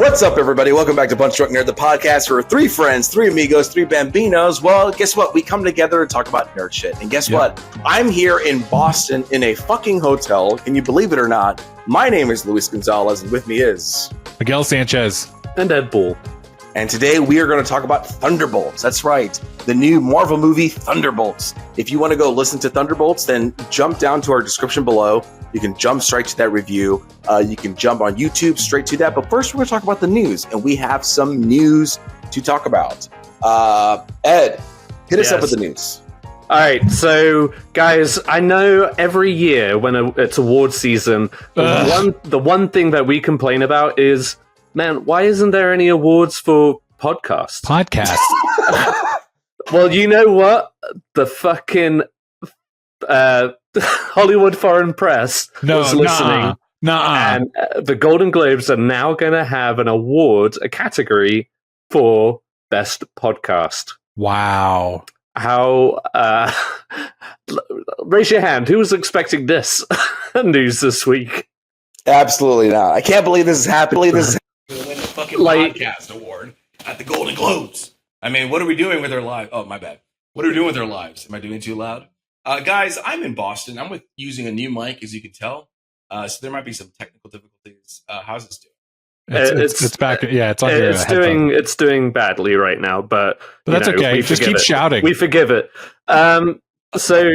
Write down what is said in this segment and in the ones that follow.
What's up, everybody? Welcome back to Punch Drunk Nerd, the podcast where three friends, three amigos, three bambinos. Well, guess what? We come together and talk about nerd shit. And guess what? I'm here in Boston in a fucking hotel. Can you believe it or not? My name is Luis Gonzalez, and with me is Miguel Sanchez and Ed Bull. And today we are going to talk about Thunderbolts. That's right, the new Marvel movie Thunderbolts. If you want to go listen to Thunderbolts, then jump down to our description below. You can jump straight to that review. You can jump on YouTube straight to that. But first, we're going to talk about the news, and we have some news to talk about. Ed, hit us up with the news. All right, so guys, I know every year when it's award season, the one thing that we complain about is, man, why isn't there any awards for podcasts? Well, you know what? The fucking Hollywood Foreign Press was listening. And the Golden Globes are now going to have an award, a category for Best Podcast. Wow. How, raise your hand. Who was expecting this news this week? Absolutely not. I can't believe this is happening. Win the fucking podcast award at the Golden Globes. I mean, what are we doing with our lives? Oh, my bad. What are we doing with our lives? Am I doing too loud? Guys, I'm in Boston. I'm using a new mic, as you can tell. So there might be some technical difficulties. How's this doing? It's back. Yeah, it's on your headphone. It's doing badly right now, but that's okay. Just keep shouting. We forgive it. So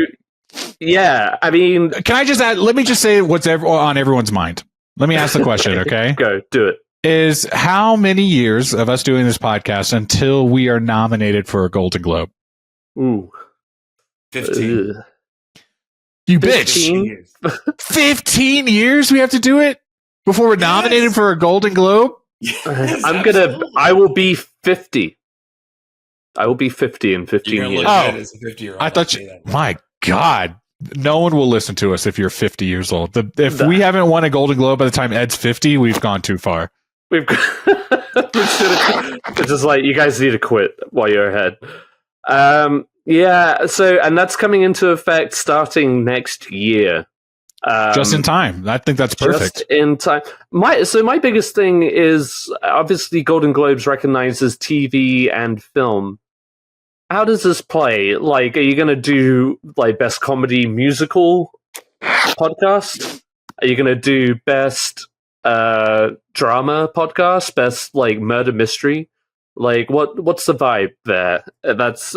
yeah, I mean, can I just add? Let me just say what's on everyone's mind. Let me ask the question. Okay, go do it. Is how many years of us doing this podcast until we are nominated for a Golden Globe? Ooh. 15. You 15? Bitch. 15 years we have to do it before we're nominated for a Golden Globe? Yes, I will be 50. I will be 50 in 15 years. I thought my God. No one will listen to us if you're 50 years old. If we haven't won a Golden Globe by the time Ed's 50, we've gone too far. It's just like, you guys need to quit while you're ahead. Yeah, and that's coming into effect starting next year. Just in time. I think that's perfect. Just in time. My biggest thing is, obviously, Golden Globes recognizes TV and film. How does this play? Like, are you going to do, like, best comedy musical podcast? Are you going to do best drama podcast? Best, like, murder mystery? Like, what's the vibe there? That's...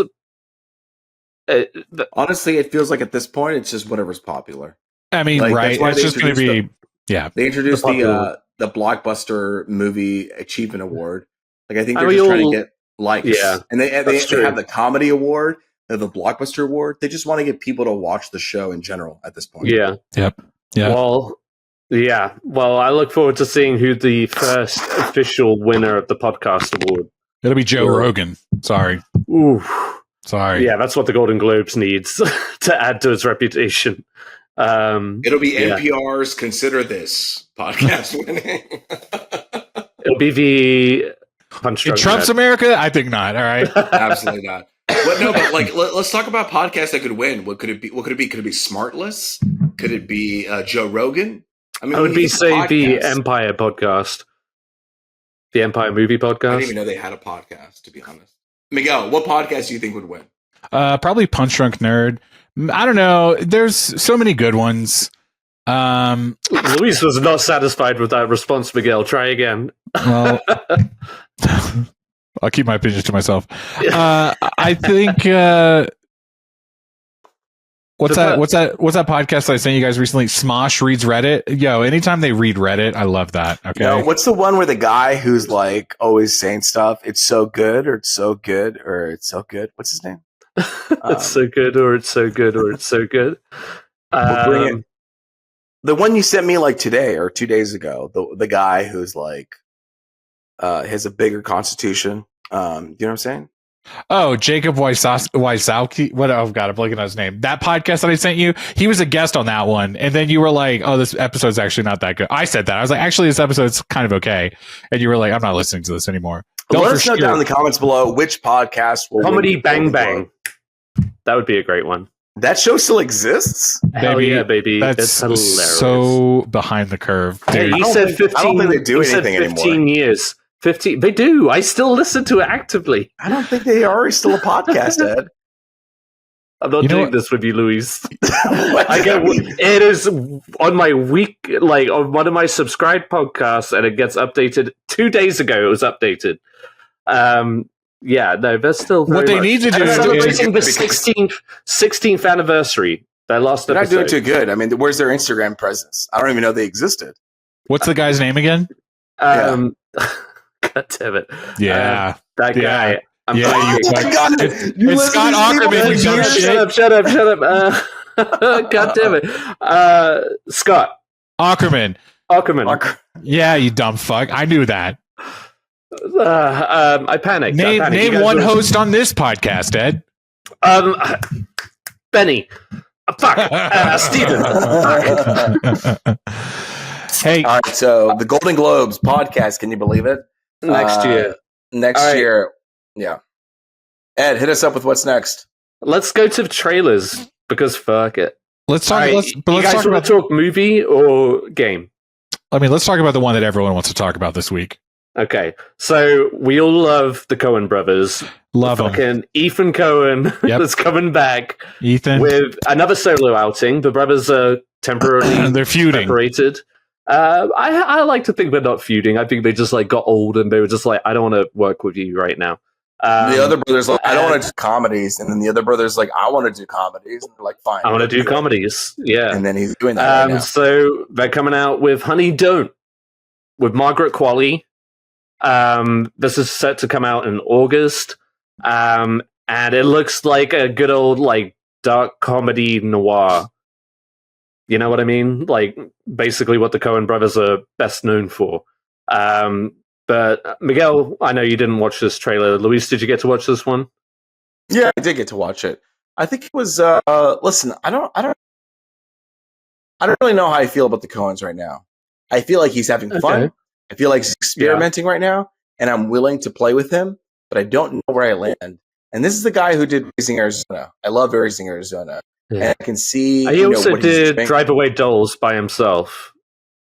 honestly, it feels like at this point it's just whatever's popular. I mean, right? It's just going to be They introduced the Blockbuster Movie Achievement Award. Like, I think they're just trying to get likes. Yeah, and they have the Comedy Award, they have the Blockbuster Award. They just want to get people to watch the show in general at this point. Yeah. Yep. Yeah. Well, I look forward to seeing who the first official winner of the podcast award. It'll be Joe Rogan. Sorry. Ooh. Sorry. Yeah, that's what the Golden Globes needs to add to its reputation. It'll be NPR's Consider This podcast winning. It'll be the Punch Drunk Trump's America? I think not. All right. Absolutely not. But like, let's talk about podcasts that could win. What could it be? Could it be Smartless? Could it be Joe Rogan? I mean, I would be the Empire podcast, the Empire Movie podcast. I didn't even know they had a podcast, to be honest. Miguel, what podcast do you think would win? Probably Punch Drunk Nerd. I don't know. There's so many good ones. Luis was not satisfied with that response, Miguel. Try again. Well, I'll keep my opinions to myself. I think what's that podcast I sent you guys recently? Smosh reads Reddit. Yo, anytime they read Reddit, I love that. Okay. No, what's the one where the guy who's like always saying stuff? It's so good, or it's so good, or it's so good. What's his name? It's so good, or it's so good, or it's so good. The one you sent me like today or 2 days ago. The guy who's like has a bigger constitution. You know what I'm saying? Oh, Jacob Wysowski. What? Oh God, I'm blanking on his name. That podcast that I sent you, he was a guest on that one, and then you were like, "Oh, this episode's actually not that good." I said that. I was like, "Actually, this episode's kind of okay," and you were like, "I'm not listening to this anymore." Let us know down in the comments below which podcast will Comedy Bang Bang. That would be a great one. That show still exists? Hell yeah, baby. That's hilarious. So behind the curve. Dude. He said 15, I don't think they do anything 15 anymore. years. 15. They do. I still listen to it actively. I don't think they are still a podcast, Ed. I'm not doing this with you, Louis. It it is on my on one of my subscribed podcasts, and it gets updated 2 days ago. It was updated. Yeah, no, they're still what they need to do is celebrating the 16th anniversary. Their last They're episode. not doing too good. I mean, where's their Instagram presence? I don't even know they existed. What's the guy's name again? God damn it. Yeah. That guy. I'm yeah, blanking. it's Scott Aukerman. You dumb shit. Shut up. God damn it. Scott. Aukerman. Yeah, you dumb fuck. I knew that. I panicked. Name one host on this podcast, Ed. Benny. Fuck. Steven. Hey. All right, so the Golden Globes podcast, can you believe it? Next year. Next year. Yeah. Ed, hit us up with what's next. Let's go to the trailers, because fuck it. Let's talk. Right, let's you talk guys want about. to talk movie or game? I mean, let's talk about the one that everyone wants to talk about this week. Okay, so we all love the Coen brothers. Love them. Fucking Ethan Coen that's coming back Ethan with another solo outing. The brothers are temporarily they're feuding. separated. I like to think they're not feuding. I think they just like got old and they were just like, I don't want to work with you right now. The other brother's like, I don't want to do comedies, and then the other brother's like, I want to do comedies. And they're like, fine, I want to do comedies. Yeah, and then he's doing that right now. So they're coming out with Honey Don't with Margaret Qualley. This is set to come out in August, and it looks like a good old like dark comedy noir. You know what I mean? Like basically what the Coen brothers are best known for. But Miguel, I know you didn't watch this trailer. Luis, did you get to watch this one? Yeah, I did get to watch it. I think it was. Listen, I don't really know how I feel about the Coens right now. I feel like he's having fun. I feel like he's experimenting right now, and I'm willing to play with him, but I don't know where I land. And this is the guy who did Raising Arizona. I love Raising Arizona. Yeah. And I can see. He also did Drive Away Dolls by himself.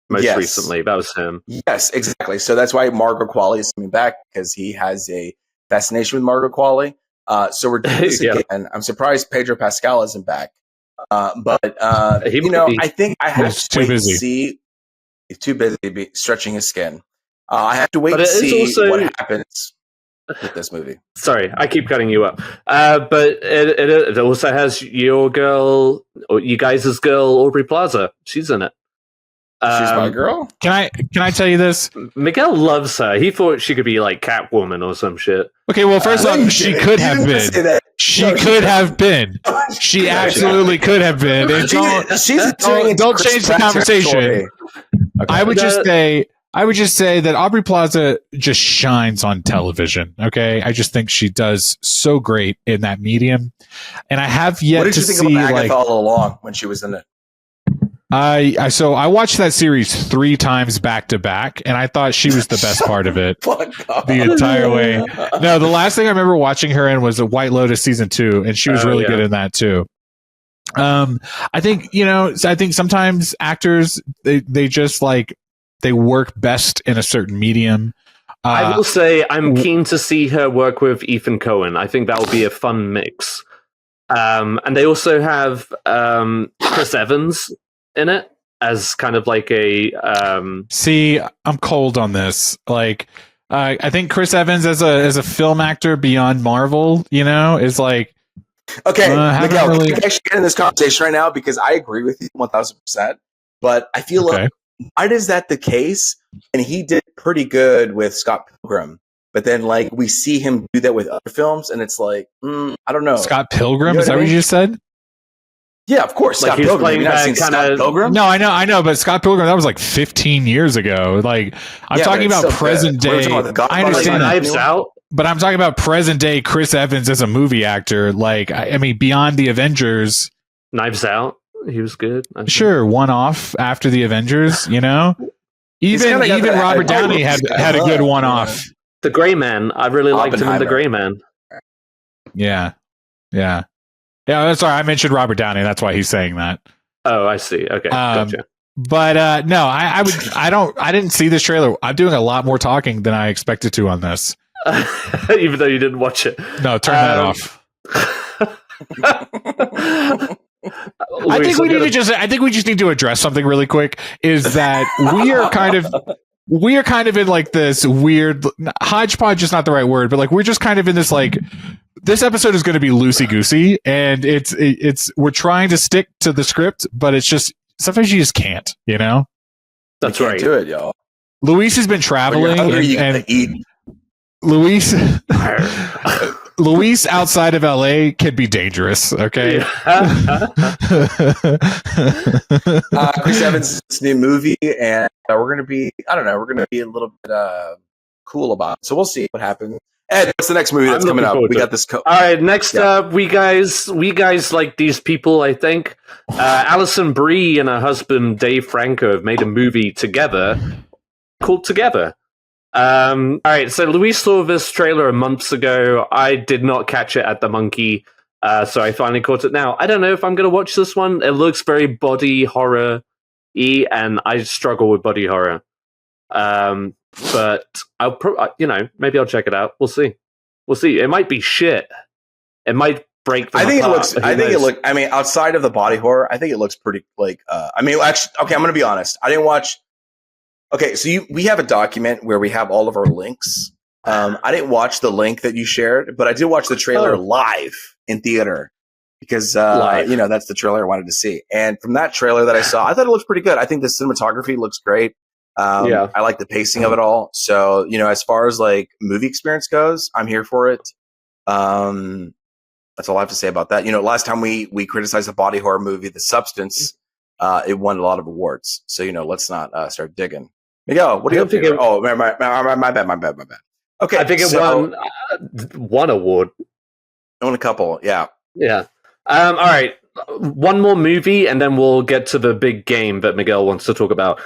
Most recently, that was him. Yes, exactly. So that's why Margaret Qualley is coming back, because he has a fascination with Margaret Qualley. So we're doing this again. I'm surprised Pedro Pascal isn't back. But I think I have to wait to see. He's too busy to be stretching his skin. I have to wait to see what happens with this movie. Sorry, I keep cutting you up. But it also has your girl, or you guys' girl, Aubrey Plaza. She's in it. She's my girl. Can I tell you this? Miguel loves her. He thought she could be like Catwoman or some shit. Okay, well, first off, she could have been. She could have been. She absolutely could have been. And don't change the conversation. Okay. I would just say that Aubrey Plaza just shines on television. Okay, I just think she does so great in that medium, and I have yet to see. What did you think about Agatha all along when she was in it? I watched that series 3 times back to back, and I thought she was the best part of it the entire way. No, the last thing I remember watching her in was the White Lotus season 2, and she was really good in that too. I think sometimes actors they just like they work best in a certain medium. I will say I'm keen to see her work with Ethan Coen. I think that will be a fun mix. And they also have Chris Evans in it as kind of like a See, I'm cold on this. Like I think Chris Evans as a film actor beyond Marvel, is like okay. Miguel, we can actually get in this conversation right now, because I agree with you 1,000%. But I feel like, why is that the case? And he did pretty good with Scott Pilgrim, but then like we see him do that with other films, and it's like I don't know. Scott Pilgrim, is that what you just said? Yeah, of course. Like Scott Pilgrim. You've not seen Scott Pilgrim? No, I know, but Scott Pilgrim, that was like 15 years ago. Like, I'm talking about present day. I understand Knives Out, but I'm talking about present day Chris Evans as a movie actor. Like, I mean, beyond the Avengers. Knives Out, he was good. Sure, one off after the Avengers, Even Robert Downey had a good one off. The Gray Man. I really liked him in The Gray Man. Yeah. Yeah, that's sorry. I mentioned Robert Downey. That's why he's saying that. Oh, I see. Okay, gotcha. But no, I didn't see this trailer. I'm doing a lot more talking than I expected to on this. Even though you didn't watch it. No, turn that off. I think we just need to address something really quick. Is that we are kind of in like this weird hodgepodge is not the right word, but like we're just kind of in this like this episode is going to be loosey goosey, and it's we're trying to stick to the script, but it's just sometimes you just can't, you know. That's You right. can't do it, y'all. Luis has been traveling, and eat. Luis outside of LA can be dangerous. Okay. Chris Evans' new movie, and we're gonna be we're gonna be a little bit cool about it. So we'll see what happens. Ed, what's the next movie that's coming up? We got this. All right, next up, we guys like these people. I think Alison Brie and her husband Dave Franco have made a movie together called Together. All right, so Luis saw this trailer months ago. I did not catch it at the Monkey, so I finally caught it now. I don't know if I'm going to watch this one. It looks very body horror-y, and I struggle with body horror. But I'll, maybe I'll check it out. We'll see. It might be shit. It might break. I think it looks. I mean, outside of the body horror, I think it looks pretty. Actually, okay. I'm going to be honest. I didn't watch. Okay, so we have a document where we have all of our links. I didn't watch the link that you shared, but I did watch the trailer live in theater because that's the trailer I wanted to see. And from that trailer that I saw, I thought it looked pretty good. I think the cinematography looks great. I like the pacing of it all. So, as far as like movie experience goes, I'm here for it. That's all I have to say about that. Last time we criticized the body horror movie, The Substance, it won a lot of awards. So, let's not start digging. Miguel, what do you think? Oh, my bad. Okay. I think it won one award. Won a couple, yeah. Yeah. All right. One more movie, and then we'll get to the big game that Miguel wants to talk about.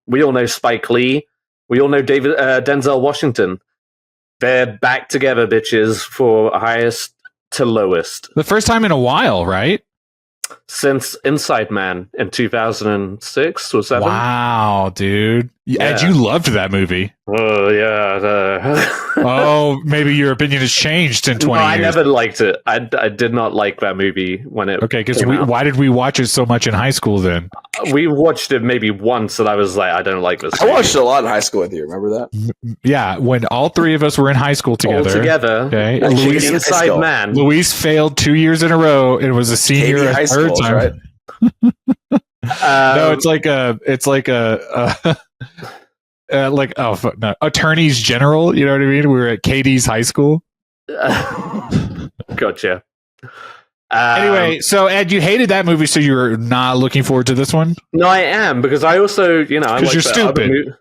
We all know Spike Lee. We all know Denzel Washington. They're back together, bitches, for highest to lowest. The first time in a while, right? Since Inside Man in 2006 or 7. Wow, dude. Ed, you loved that movie. Oh, yeah. Oh, maybe your opinion has changed in 20 years. I never liked it. I did not like that movie when it Okay, because why did we watch it so much in high school then? We watched it maybe once, and I was like, I don't like this movie. I watched it a lot in high school with you. Remember that? Yeah, when all three of us were in high school together. Okay. Inside Man. Luis failed 2 years in a row. It was a senior high third school, time. right? No, it's like attorneys general. You know what I mean? We were at Katie's high school. Gotcha. Anyway, so Ed, you hated that movie, so you're not looking forward to this one? No, I am, because I also, because you're stupid.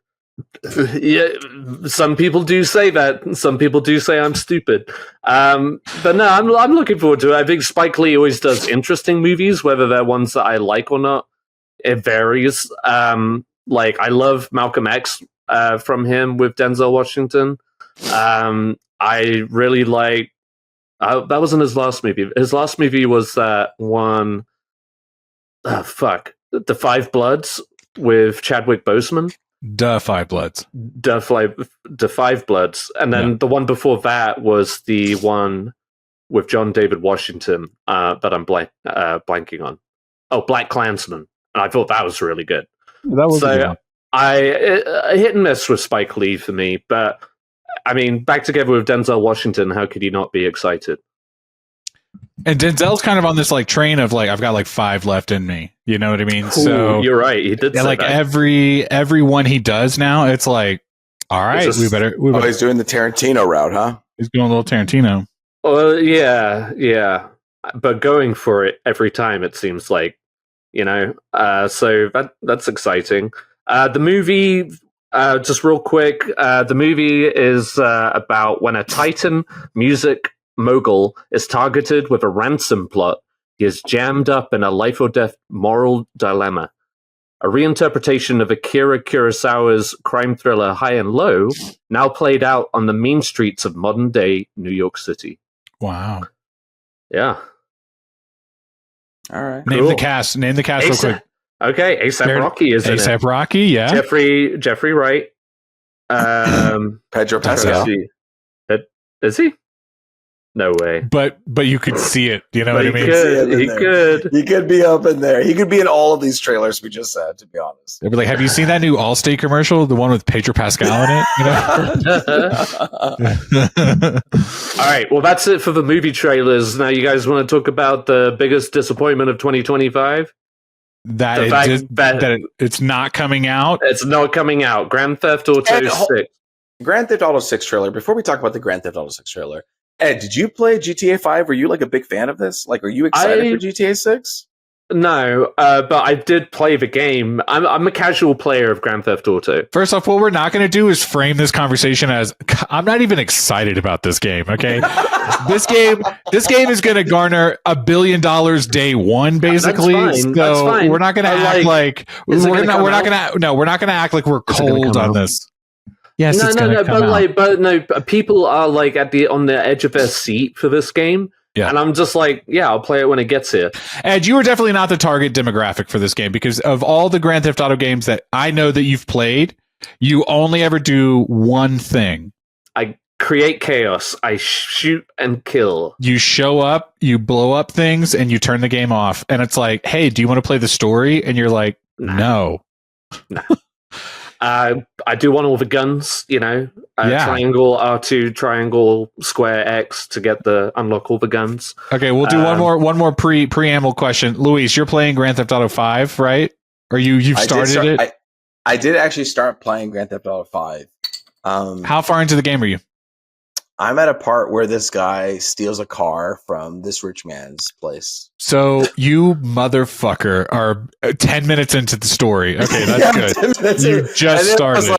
Yeah, some people do say that. Some people do say I'm stupid. But no, I'm looking forward to it. I think Spike Lee always does interesting movies, whether they're ones that I like or not. It varies. Like I love Malcolm X from him with Denzel Washington. I really like. That wasn't his last movie. His last movie was that one. The Five Bloods with Chadwick Boseman. The Five Bloods. The Five Bloods. And then the one before that was the one with John David Washington that I'm blanking on. Oh, Black Klansman. And I thought that was really good. That was good. I hit and miss with Spike Lee for me, but I mean, back together with Denzel Washington, how could you not be excited? And Denzel's kind of on this like train of like I've got like 5 left in me. You know what I mean? Ooh, so you're right. He did say like that. every one he does now, it's like, all right, we better. He's doing the Tarantino route, huh? He's going a little Tarantino. Yeah. But going for it every time, it seems like, so that's exciting. The movie, just real quick, the movie is about when a Titan music mogul is targeted with a ransom plot. He is jammed up in a life or death moral dilemma. A reinterpretation of Akira Kurosawa's crime thriller High and Low, now played out on the mean streets of modern-day New York City. Wow. Yeah. All right. Name the cast real quick. Okay, ASAP Rocky is in it. ASAP Rocky, yeah. Jeffrey Wright. Pedro Pascal. Is he? No way. But you could see it. You know what I mean? He could. He could be up in there. He could be in all of these trailers we just said, to be honest. They'd be like, have you seen that new Allstate commercial? The one with Pedro Pascal in it? You know? All right. Well, that's it for the movie trailers. Now, you guys want to talk about the biggest disappointment of 2025? That it's not coming out. It's not coming out. Grand Theft Auto 6. Grand Theft Auto 6 trailer. Before we talk about the Grand Theft Auto 6 trailer, Ed, did you play GTA 5? Were you like a big fan of this? Like, are you excited for GTA 6? No, but I did play the game. I'm a casual player of Grand Theft Auto. First off, what we're not going to do is frame this conversation as I'm not even excited about this game. Okay, this game is going to garner $1 billion day one, basically. That's fine. That's fine. We're not going to act like we're not going to act like we're cold on this. Yes, but people are like on the edge of their seat for this game. Yeah. And I'm just like, yeah, I'll play it when it gets here. Ed, you are definitely not the target demographic for this game because of all the Grand Theft Auto games that I know that you've played, you only ever do one thing. I create chaos. I shoot and kill. You show up, you blow up things, and you turn the game off. And it's like, hey, do you want to play the story? And you're like, no. I do want all the guns, triangle R2, triangle square X to get unlock all the guns. Okay, we'll do one more preamble question. Luis, you're playing Grand Theft Auto 5, right? Or you've started it? I did actually start playing Grand Theft Auto 5. How far into the game are you? I'm at a part where this guy steals a car from this rich man's place. So you motherfucker are 10 minutes into the story. Okay, that's good. You just started.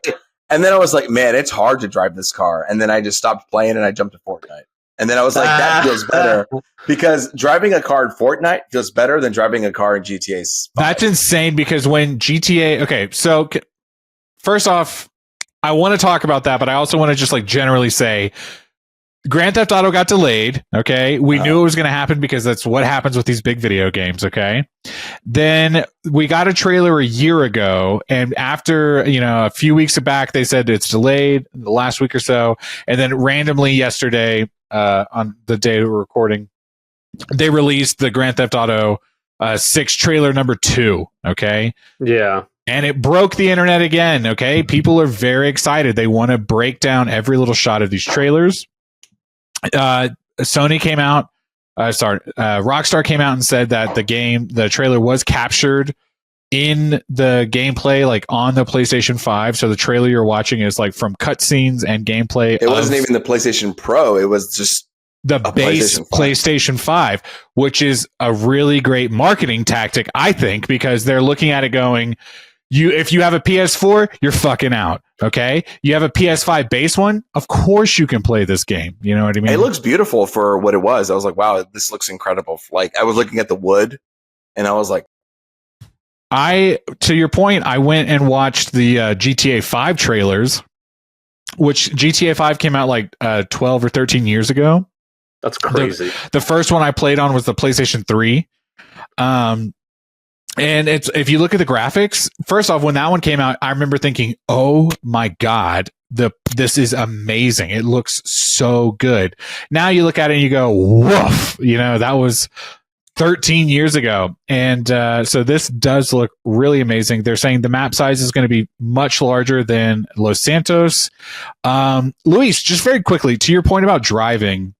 And then I was like, man, it's hard to drive this car. And then I just stopped playing and I jumped to Fortnite. And then I was like, that feels better because driving a car in Fortnite feels better than driving a car in GTA 5. That's insane because when GTA... Okay, so first off, I want to talk about that, but I also want to just generally say... Grand Theft Auto got delayed, okay? We knew it was going to happen because that's what happens with these big video games, okay? Then we got a trailer a year ago, and after, a few weeks back, they said it's delayed the last week or so, and then randomly yesterday, on the day we're recording, they released the Grand Theft Auto 6 trailer number 2, okay? Yeah. And it broke the internet again, okay? People are very excited. They want to break down every little shot of these trailers. Sony came out. Rockstar came out and said that the trailer was captured in the gameplay, on the PlayStation 5. So the trailer you're watching is from cutscenes and gameplay. It wasn't even the PlayStation Pro. It was just the base PlayStation 5, which is a really great marketing tactic, I think, because they're looking at it going, if you have a PS4, you're fucking out. Okay, you have a PS5 base one. Of course, you can play this game. You know what I mean? It looks beautiful for what it was. I was like, wow, this looks incredible. I was looking at the wood, and I was like, to your point, I went and watched the GTA 5 trailers, which GTA 5 came out 12 or 13 years ago. That's crazy. The first one I played on was the PlayStation 3. And if you look at the graphics, first off, when that one came out, I remember thinking, oh my God, this is amazing. It looks so good. Now you look at it and you go, woof, that was 13 years ago. And so this does look really amazing. They're saying the map size is going to be much larger than Los Santos. Luis, just very quickly, to your point about driving,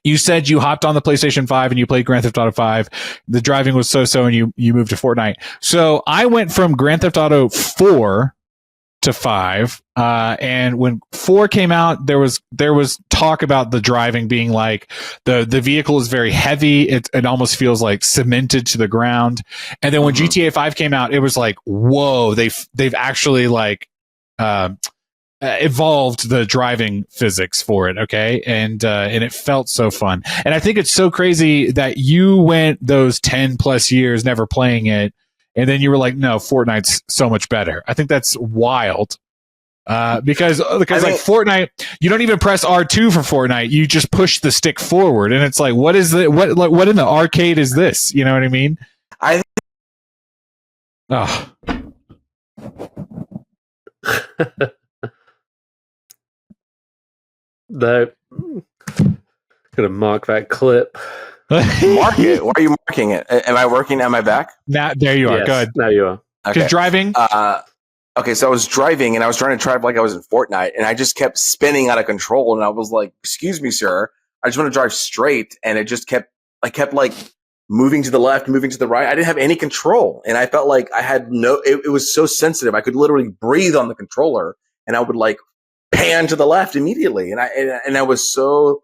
you said you hopped on the PlayStation 5 and you played Grand Theft Auto 5. The driving was so-so and you moved to Fortnite. So I went from Grand Theft Auto 4 to 5. And when 4 came out, there was talk about the driving being the vehicle is very heavy. It almost feels cemented to the ground. And then when GTA 5 came out, it was whoa, they've actually evolved the driving physics for it, okay? And it felt so fun. And I think it's so crazy that you went those 10 plus years never playing it, and then you were like, no, Fortnite's so much better. I think that's wild. Because Fortnite, you don't even press R2 for Fortnite. You just push the stick forward, and it's what is what in the arcade is this? You know what I mean? Oh, No. Gonna mark that clip. Mark it. Why are you marking it? Am I working? Am I back? now there you are. Yes, Good. now you are. Because driving. Okay, so I was driving and I was trying to drive like I was in Fortnite, and I just kept spinning out of control. And I was like, "Excuse me, sir, I just want to drive straight." And it just kept like moving to the left, moving to the right. I didn't have any control, and I felt like I had no. It was so sensitive. I could literally breathe on the controller, and I would like pan to the left immediately. And I was so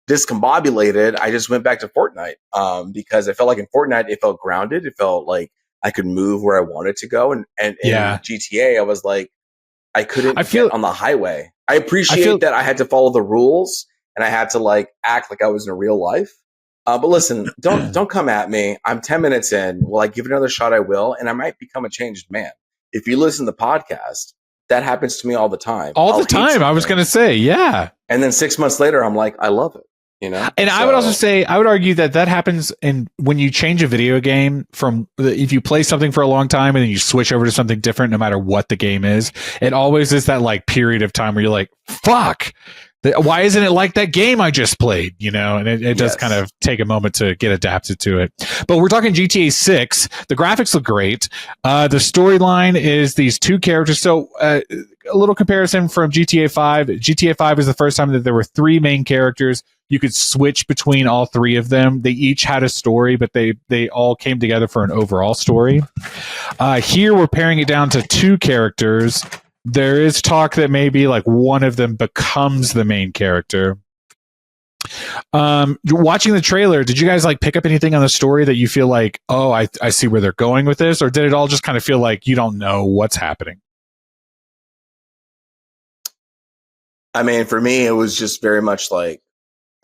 discombobulated. I just went back to Fortnite because I felt like in Fortnite it felt grounded. It felt like I could move where I wanted to go, and in GTA I was like I couldn't get on the highway. I appreciate that I had to follow the rules and I had to like act like I was in real life. But listen, don't come at me. I'm 10 minutes in. Will I give it another shot? I will, and I might become a changed man. If you listen to the podcast, that happens to me all the time. All the time. I was going to say, yeah. And then 6 months later, I'm like, I love it. You know? And I would also say, I would argue that happens when you change a video game if you play something for a long time and then you switch over to something different, no matter what the game is, it always is that like period of time where you're like, fuck, why isn't it like that game I just played? You know, and it does kind of take a moment to get adapted to it. But we're talking GTA 6. The graphics look great. The storyline is these two characters. So a little comparison from GTA 5. GTA 5 is the first time that there were three main characters. You could switch between all three of them. They each had a story, but they all came together for an overall story. Here we're paring it down to two characters. There is talk that maybe like one of them becomes the main character. Watching the trailer, did you guys like pick up anything on the story that you feel like, oh, I see where they're going with this? Or did it all just kind of feel like you don't know what's happening? I mean, for me, it was just very much like,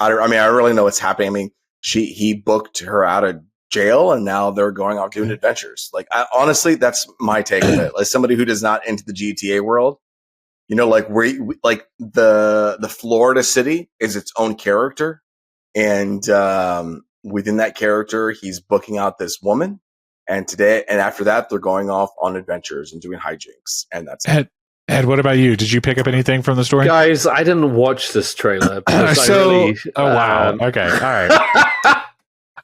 I really know what's happening. I mean, he booked her out of jail and now they're going off doing adventures. Like, honestly, that's my take of it. As somebody who does not into the GTA world, you know, like like the Florida city is its own character. And, within that character, he's booking out this woman. And after that, they're going off on adventures and doing hijinks. And that's it. Ed, what about you? Did you pick up anything from the story? Guys, I didn't watch this trailer. Oh, wow. Okay. All right.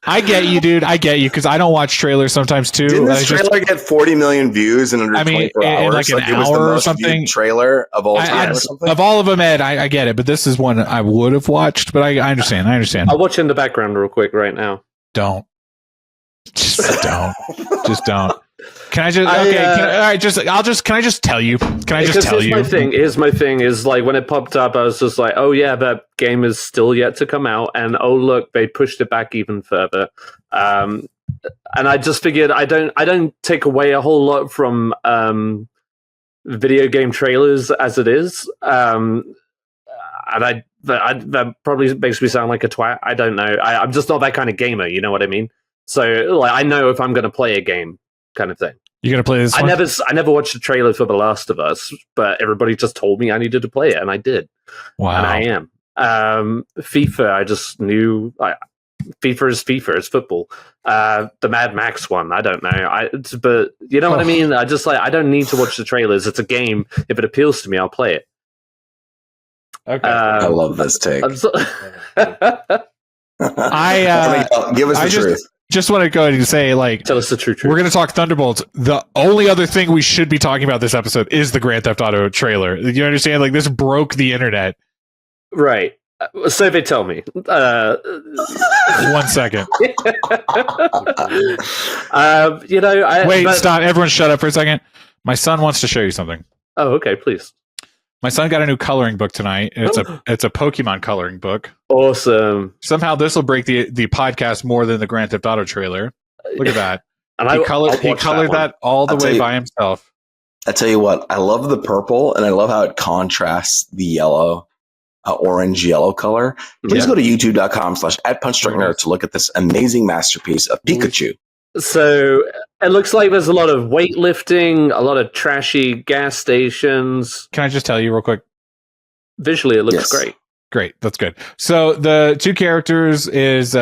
I get you, dude. I get you because I don't watch trailers sometimes too. Didn't this trailer get 40 million views in under 24 hours? In like an hour it was the most or something. Trailer of all time or something? Of all of them, Ed, I get it. But this is one I would have watched, but I understand. I'll watch in the background real quick right now. Don't. Just don't. Just don't. Can I just can I just tell you? Can I just tell you? Here's my thing is like when it popped up, I was just like, oh yeah, that game is still yet to come out, and oh look, they pushed it back even further. And I just figured I don't take away a whole lot from video game trailers as it is. And that probably makes me sound like a twat. I don't know. I'm just not that kind of gamer. You know what I mean? So like, I know if I'm going to play a game, kind of thing. You gonna play this one? I never watched the trailer for The Last of Us, but everybody just told me I needed to play it, and I did. Wow. And I am. FIFA, I just knew. FIFA is FIFA. It's football. The Mad Max one, I don't know. But you know what I mean? I just I don't need to watch the trailers. It's a game. If it appeals to me, I'll play it. Okay. I love this take. Give us the truth. Just want to go ahead and say, like, tell us the truth. We're going to talk Thunderbolts. The only other thing we should be talking about this episode is the Grand Theft Auto trailer. You understand? Like, this broke the internet. Right. So they tell me. 1 second. Stop. Everyone shut up for a second. My son wants to show you something. Oh, okay, please. My son got a new coloring book tonight. It's a Pokemon coloring book. Awesome. Somehow this will break the podcast more than the Grand Theft Auto trailer. Look at that. And he colored that all the way by himself. I tell you what, I love the purple and I love how it contrasts the yellow, orange yellow color. Please go to youtube.com/@punchstrucknerd to look at this amazing masterpiece of Pikachu. So it looks like there's a lot of weightlifting, a lot of trashy gas stations. Can I just tell you real quick? Visually, it looks great. Great, that's good. So the two characters is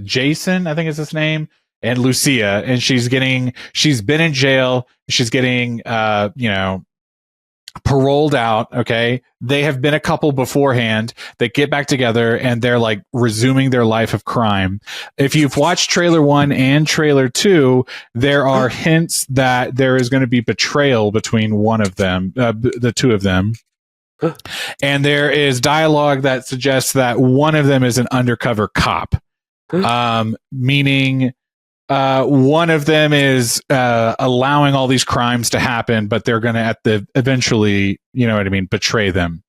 Jason, I think is his name, and Lucia, and she's been in jail. She's getting, paroled out. Okay. They have been a couple beforehand. They get back together and they're like resuming their life of crime. If you've watched trailer 1 and trailer 2, there are hints that there is going to be betrayal between one of them, the two of them. And there is dialogue that suggests that one of them is an undercover cop, meaning one of them is allowing all these crimes to happen, but they're going to eventually, betray them.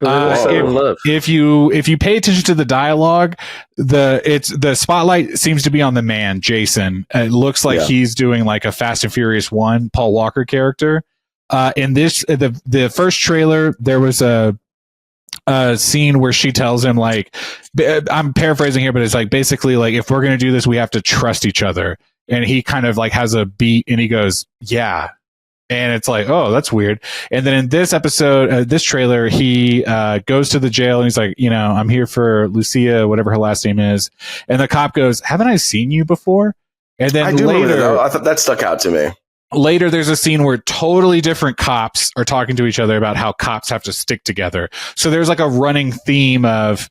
If you pay attention to the dialogue, the spotlight seems to be on the man, Jason. It looks like he's doing like a Fast and Furious 1 Paul Walker character. In the first trailer, there was a scene where she tells him, like, I'm paraphrasing here, but it's like basically like, if we're going to do this, we have to trust each other. And he kind of like has a beat and he goes, yeah. And it's like, oh, that's weird. And then in this episode, this trailer, he goes to the jail and he's like, I'm here for Lucia, whatever her last name is. And the cop goes, haven't I seen you before? And then I do later, remember that. I thought that stuck out to me. Later, there's a scene where totally different cops are talking to each other about how cops have to stick together. So there's like a running theme of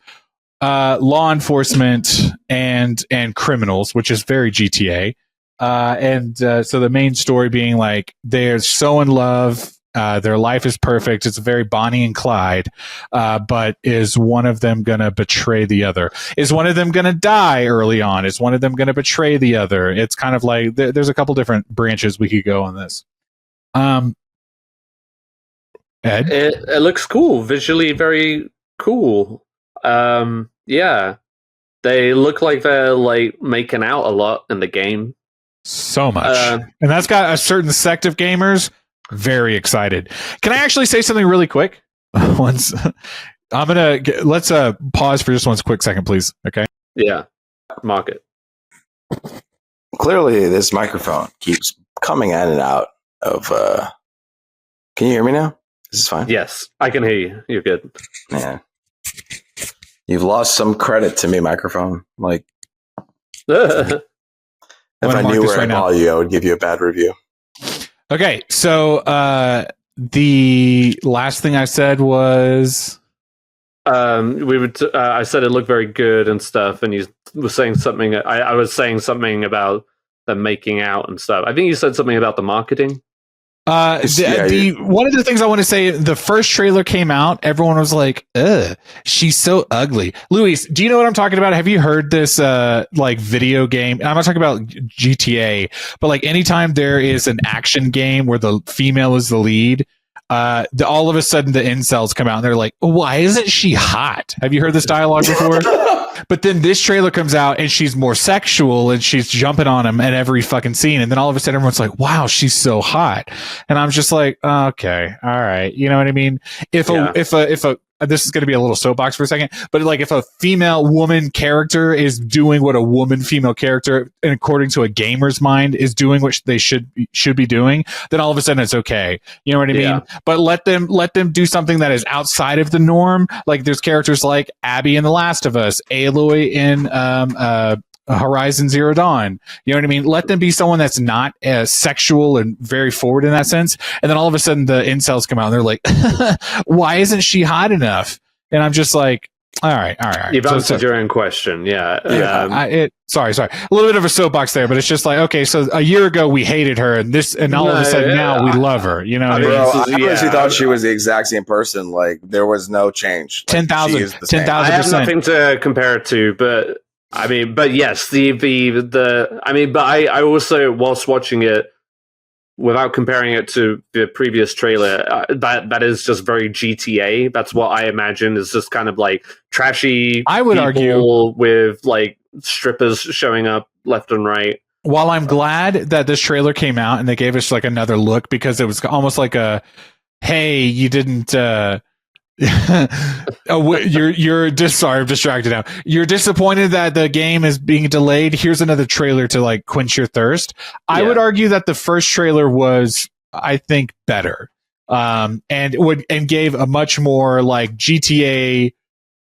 law enforcement and criminals, which is very GTA. So the main story being like they're so in love, their life is perfect. It's very Bonnie and Clyde. But is one of them going to betray the other? Is one of them going to die early on? Is one of them going to betray the other? It's kind of like there's a couple different branches we could go on this. Ed? It looks cool, visually very cool. Yeah, they look like they're like making out a lot in the game. So much. And that's got a certain sect of gamers very excited. Can I actually say something really quick? Let's pause for just one quick second, please. Okay. Yeah. Mark it. Clearly, this microphone keeps coming in and out of. Can you hear me now? This is fine. Yes, I can hear you. You're good. Yeah. You've lost some credit to me, microphone. Like, if I knew where I call you, I would give you a bad review. Okay, so the last thing I said was I said it looked very good and stuff, and you were saying something. I was saying something about them making out and stuff. I think you said something about the marketing. One of the things I want to say, the first trailer came out, everyone was like, ugh, she's so ugly. Luis, do you know what I'm talking about? Have you heard this like video game? I'm not talking about GTA, but like anytime there is an action game where the female is the lead, all of a sudden the incels come out and they're like, why isn't she hot? Have you heard this dialogue before? But then this trailer comes out and she's more sexual and she's jumping on him at every fucking scene. And then all of a sudden everyone's like, wow, she's so hot. And I'm just like, okay, all right. You know what I mean? If this is going to be a little soapbox for a second, but like if a female woman character is doing what a woman female character, and according to a gamer's mind, is doing what they should be doing, then all of a sudden it's okay. You know what I mean? But let them do something that is outside of the norm. Like there's characters like Abby in The Last of Us, Aloy in Horizon Zero Dawn. You know what I mean? Let them be someone that's not sexual and very forward in that sense. And then all of a sudden the incels come out and they're like, why isn't she hot enough? And I'm just like, all right. You've answered your own question. Yeah. Sorry. A little bit of a soapbox there, but it's just like, okay, so a year ago we hated her and all of a sudden now we love her. You know what I mean? Bro, I honestly thought she was the exact same person. Like there was no change. 10,000%. I have nothing to compare it to, but I mean, but yes, I also, whilst watching it, without comparing it to the previous trailer, that is just very GTA. That's what I imagine is just kind of like trashy. I would argue with like strippers showing up left and right. While I'm glad that this trailer came out and they gave us like another look, because it was almost like a, hey, you didn't. You're just sorry, I'm distracted now. You're disappointed that the game is being delayed. Here's another trailer to like quench your thirst. I would argue that the first trailer was, I think, better, and gave a much more like GTA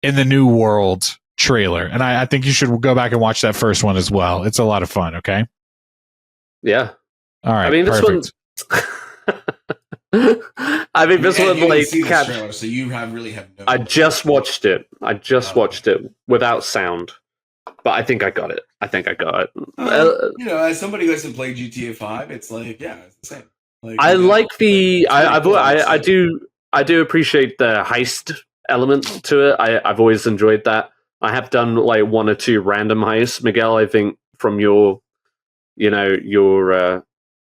in the New World trailer. And I think you should go back and watch that first one as well. It's a lot of fun. Okay. Yeah. All right. I mean, this perfect. one. I mean, this one, You like, didn't see the trailer, so you really have no. I just watched it. Watched it without sound, but I think I got it. As somebody who hasn't played GTA 5, it's like, yeah, it's the same. Like, I like the. cool. I do appreciate the heist element to it. I've always enjoyed that. I have done like one or two random heists, Miguel. I think from your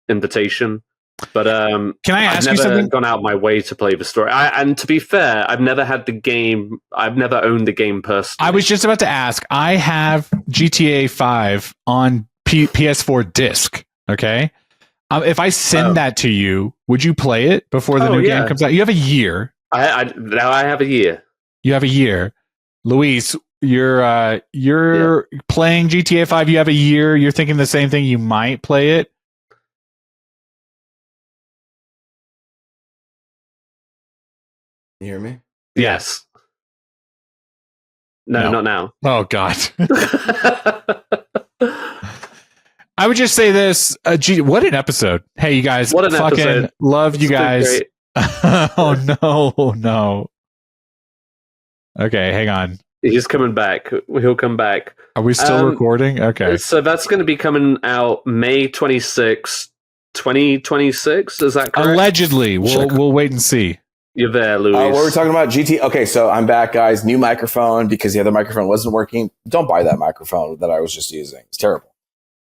invitation. But can I ask you I've never something? gone out my way to play the story. And to be fair, I've never had the game. I've never owned the game personally. I was just about to ask. I have GTA 5 on PS4 disc. Okay, if I send that to you, would you play it before the new game comes out? You have a year. Now I have a year. You have a year, Luis. You're playing GTA 5. You have a year. You're thinking the same thing. You might play it. You hear me? Yes. No, not now. Oh God. I would just say this. What an episode! Hey, you guys. What an episode. Love you guys. Oh no. Okay, hang on. He's coming back. He'll come back. Are we still recording? Okay. So that's going to be coming out May 26, 2026. Is that correct? Allegedly. We'll wait and see. You're there, Louis. What we're talking about, GT. Okay, so I'm back, guys. New microphone because the other microphone wasn't working. Don't buy that microphone that I was just using. It's terrible.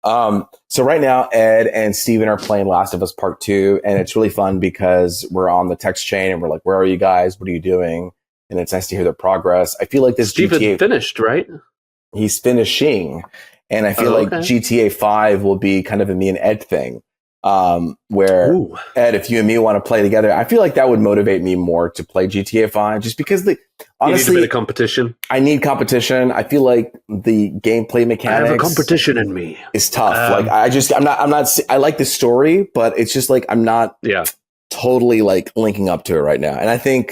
So right now, Ed and Steven are playing Last of Us Part 2, and it's really fun because we're on the text chain and we're like, where are you guys? What are you doing? And it's nice to hear their progress. I feel like this Steven GTA finished, right? He's finishing, and I feel like GTA 5 will be kind of a me and Ed thing. Where Ed, if you and me want to play together, I feel like that would motivate me more to play GTA 5 just because honestly, you need a bit of competition. I need competition. I feel like the gameplay mechanics I have a competition in me. Is tough. I'm not, I like the story, but it's just like, I'm not totally like linking up to it right now. And I feel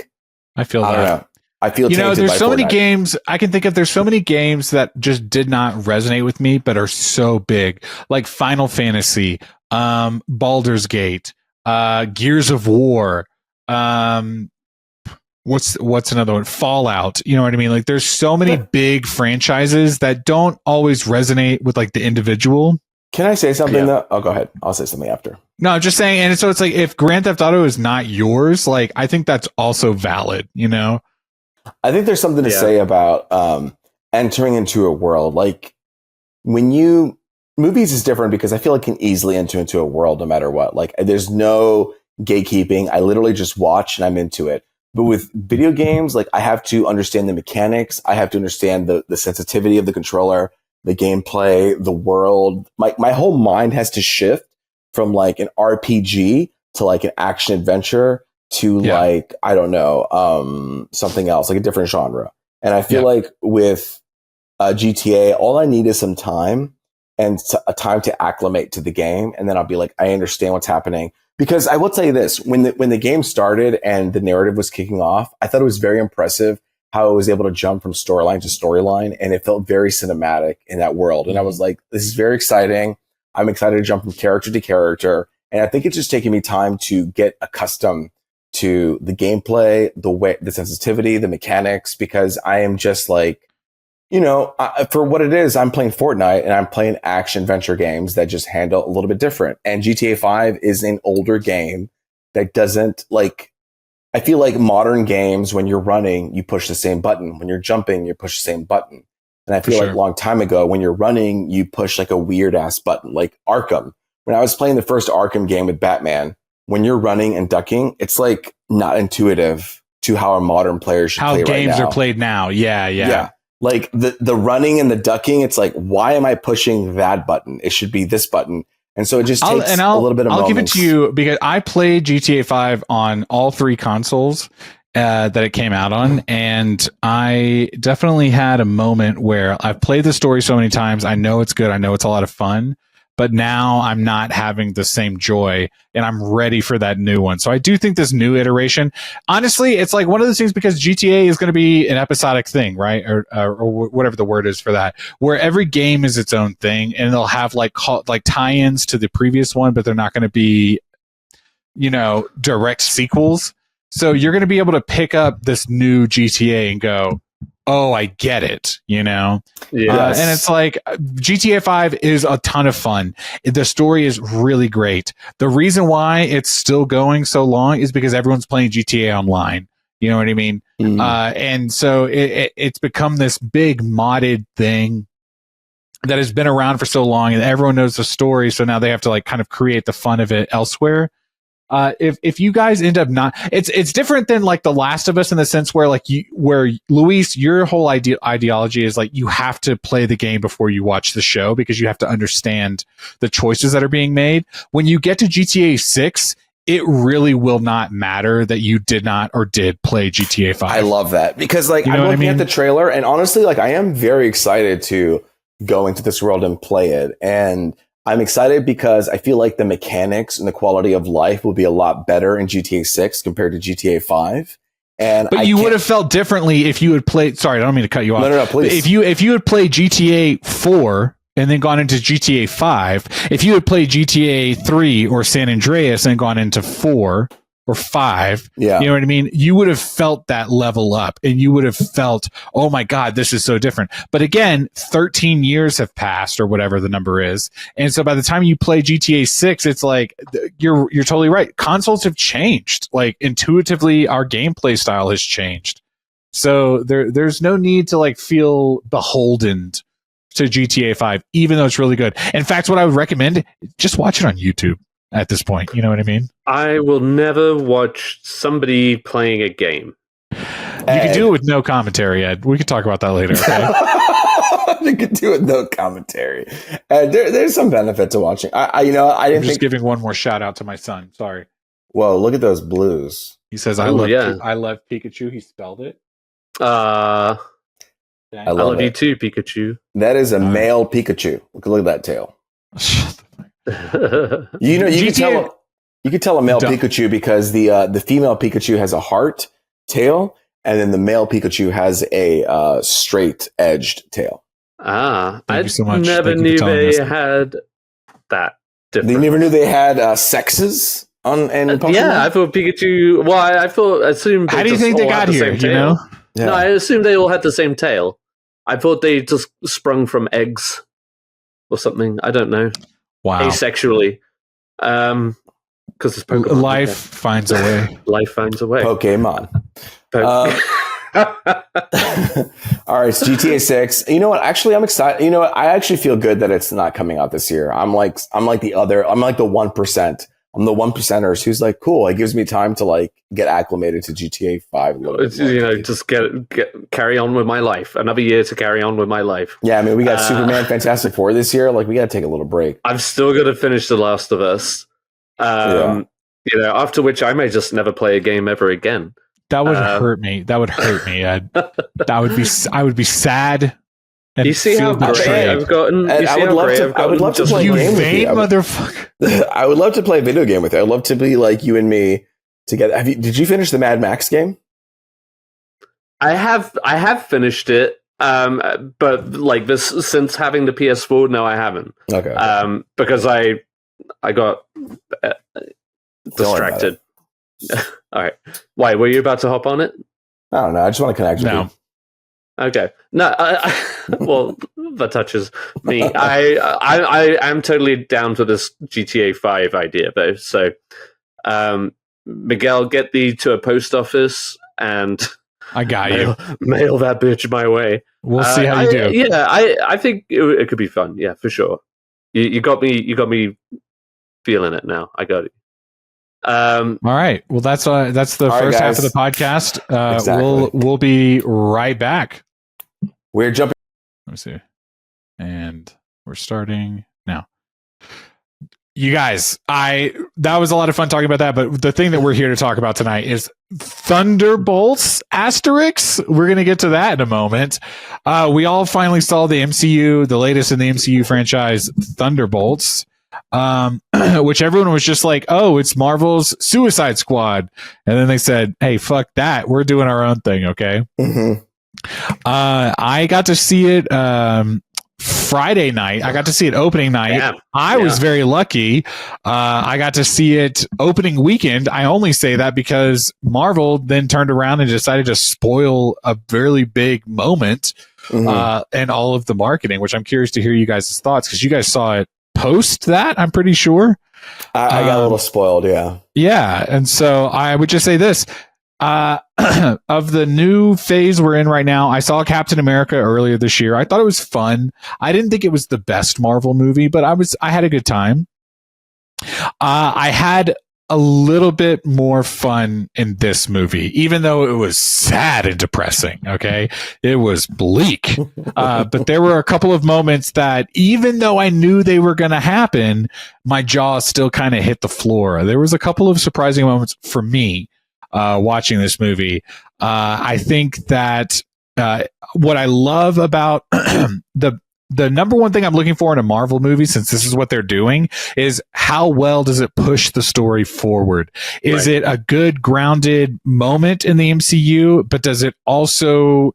that. I don't know. I feel, there's so many games I can think of. There's so many games that just did not resonate with me, but are so big, like Final Fantasy, Baldur's Gate, Gears of War, what's another one? Fallout. You know what I mean? Like there's so many big franchises that don't always resonate with like the individual. Can I say something though? Oh, go ahead. I'll say something after. No, I'm just saying. And so it's like, if Grand Theft Auto is not yours, like I think that's also valid, you know? I think there's something to say about, entering into a world. Like movies is different because I feel like I can easily enter into a world no matter what. Like there's no gatekeeping. I literally just watch and I'm into it. But with video games, like I have to understand the mechanics. I have to understand the sensitivity of the controller, the gameplay, the world. My whole mind has to shift from like an RPG to like an action adventure to like, I don't know, something else, like a different genre. And I feel like with GTA, all I need is some time and a time to acclimate to the game. And then I'll be like, I understand what's happening. Because I will tell you this, when the game started and the narrative was kicking off, I thought it was very impressive how I was able to jump from storyline to storyline. And it felt very cinematic in that world. And I was like, this is very exciting. I'm excited to jump from character to character. And I think it's just taking me time to get accustomed to the gameplay, the sensitivity, the mechanics, because I am just like, for what it is, I'm playing Fortnite and I'm playing action adventure games that just handle a little bit different. And GTA 5 is an older game that doesn't like, I feel like modern games, when you're running, you push the same button. When you're jumping, you push the same button. And I feel like a long time ago, when you're running, you push like a weird ass button, like Arkham. When I was playing the first Arkham game with Batman, when you're running and ducking, it's like not intuitive to how a modern player should play right now. How games are played now. Yeah. Like the running and the ducking, it's like, why am I pushing that button? It should be this button. And so it just takes a little bit of moments. I'll give it to you because I played GTA 5 on all three consoles that it came out on. And I definitely had a moment where I've played the story so many times. I know it's good. I know it's a lot of fun. but now I'm not having the same joy, and I'm ready for that new one. So I do think this new iteration, honestly, it's like one of those things, because GTA is going to be an episodic thing, right? Or whatever the word is for that, where every game is its own thing, and they'll have like tie-ins to the previous one, but they're not going to be, direct sequels. So you're going to be able to pick up this new GTA and go, oh, I get it, Yes. And it's like GTA 5 is a ton of fun. The story is really great. The reason why it's still going so long is because everyone's playing GTA Online. You know what I mean? Mm-hmm. And so it's become this big modded thing that has been around for so long, and everyone knows the story. So now they have to like kind of create the fun of it elsewhere. If you guys end up not, it's different than like The Last of Us in the sense where where Luis, your whole ideology is like you have to play the game before you watch the show because you have to understand the choices that are being made. When you get to GTA 6, it really will not matter that you did not or did play GTA 5. I love that because like I'm looking at the trailer, and honestly, like I am very excited to go into this world and play it. And I'm excited because I feel like the mechanics and the quality of life will be a lot better in GTA 6 compared to GTA 5. But you would have felt differently if you had played. Sorry, I don't mean to cut you off. No, please. If you had played GTA 4 and then gone into GTA 5, if you had played GTA 3 or San Andreas and gone into 4 or 5, you know what I mean? You would have felt that level up, and you would have felt, oh my God, this is so different. But again, 13 years have passed, or whatever the number is. And so by the time you play GTA 6, it's like, you're totally right. Consoles have changed. Like intuitively, our gameplay style has changed. So there's no need to like feel beholden to GTA 5, even though it's really good. In fact, what I would recommend, just watch it on YouTube. At this point, you know what I mean? I will never watch somebody playing a game. You can do it with no commentary, Ed. We could talk about that later, okay? You could do it with no commentary. There's some benefit to watching. I'm just giving one more shout out to my son. Sorry. Whoa, look at those blues. He says, I love Pikachu. He spelled it. I love you too, Pikachu. That is a male Pikachu. Look at that tail. You can tell a male Pikachu because the female Pikachu has a heart tail, and then the male Pikachu has a straight edged tail. I never knew they had that. Different. They never knew they had sexes on Pokemon? Yeah, I thought Pikachu. Well, I assumed. How do you think they got here? Yeah. No, I assumed they all had the same tail. I thought they just sprung from eggs or something. I don't know. Wow. Asexually. Because it's Pokemon. Life finds a way. Life finds a way. Pokemon. All right, it's GTA 6. You know what? Actually, I'm excited. You know what? I actually feel good that it's not coming out this year. I'm like the 1%. I'm the 1%ers who's like, cool. It gives me time to like get acclimated to GTA 5 a little bit. Just carry on with my life. Another year to carry on with my life. Yeah, I mean, we got Superman, Fantastic Four this year. Like, we got to take a little break. I'm still going to finish The Last of Us. After which I may just never play a game ever again. That would hurt me. That would hurt me. I would be sad. You see how great I've gotten? I would love to play a game with you. Motherfucker. I would love to play a video game with you. I'd love to be like you and me together. Did you finish the Mad Max game? I have finished it. But like this, since having the PS4, no, I haven't. Okay. Because I got distracted. All right. Why, were you about to hop on it? I don't know. I just want to connect with you. Okay. No, well, that touches me. I am totally down for this GTA 5 idea, though. So, Miguel, get thee to a post office and I got you. Mail that bitch my way. We'll see how you do. Yeah, I think it could be fun. Yeah, for sure. You got me. You got me feeling it now. I got it. All right. Well, that's the first half of the podcast. Exactly. We'll be right back. We're jumping. Let me see. And we're starting now. You guys, that was a lot of fun talking about that, but the thing that we're here to talk about tonight is Thunderbolts asterisk. We're going to get to that in a moment. We all finally saw the MCU, the latest in the MCU franchise, Thunderbolts, which everyone was just like, oh, it's Marvel's Suicide Squad. And then they said, hey, fuck that. We're doing our own thing. Okay. Mm-hmm. I got to see it Friday night. I got to see it opening night. Yeah. I was very lucky. I got to see it opening weekend. I only say that because Marvel then turned around and decided to spoil a really big moment and all of the marketing, which I'm curious to hear you guys' thoughts, because you guys saw it post that, I'm pretty sure. I got a little spoiled, yeah. Yeah, and so I would just say this. Of the new phase we're in right now, I saw Captain America earlier this year. I thought it was fun. I didn't think it was the best Marvel movie, but I had a good time. I had a little bit more fun in this movie, even though it was sad and depressing. Okay. It was bleak. But there were a couple of moments that, even though I knew they were going to happen, my jaw still kind of hit the floor. There was a couple of surprising moments for me watching this movie. I think that what I love about the number one thing I'm looking for in a Marvel movie, since this is what they're doing, is how well does it push the story forward? Is it a good grounded moment in the MCU, but does it also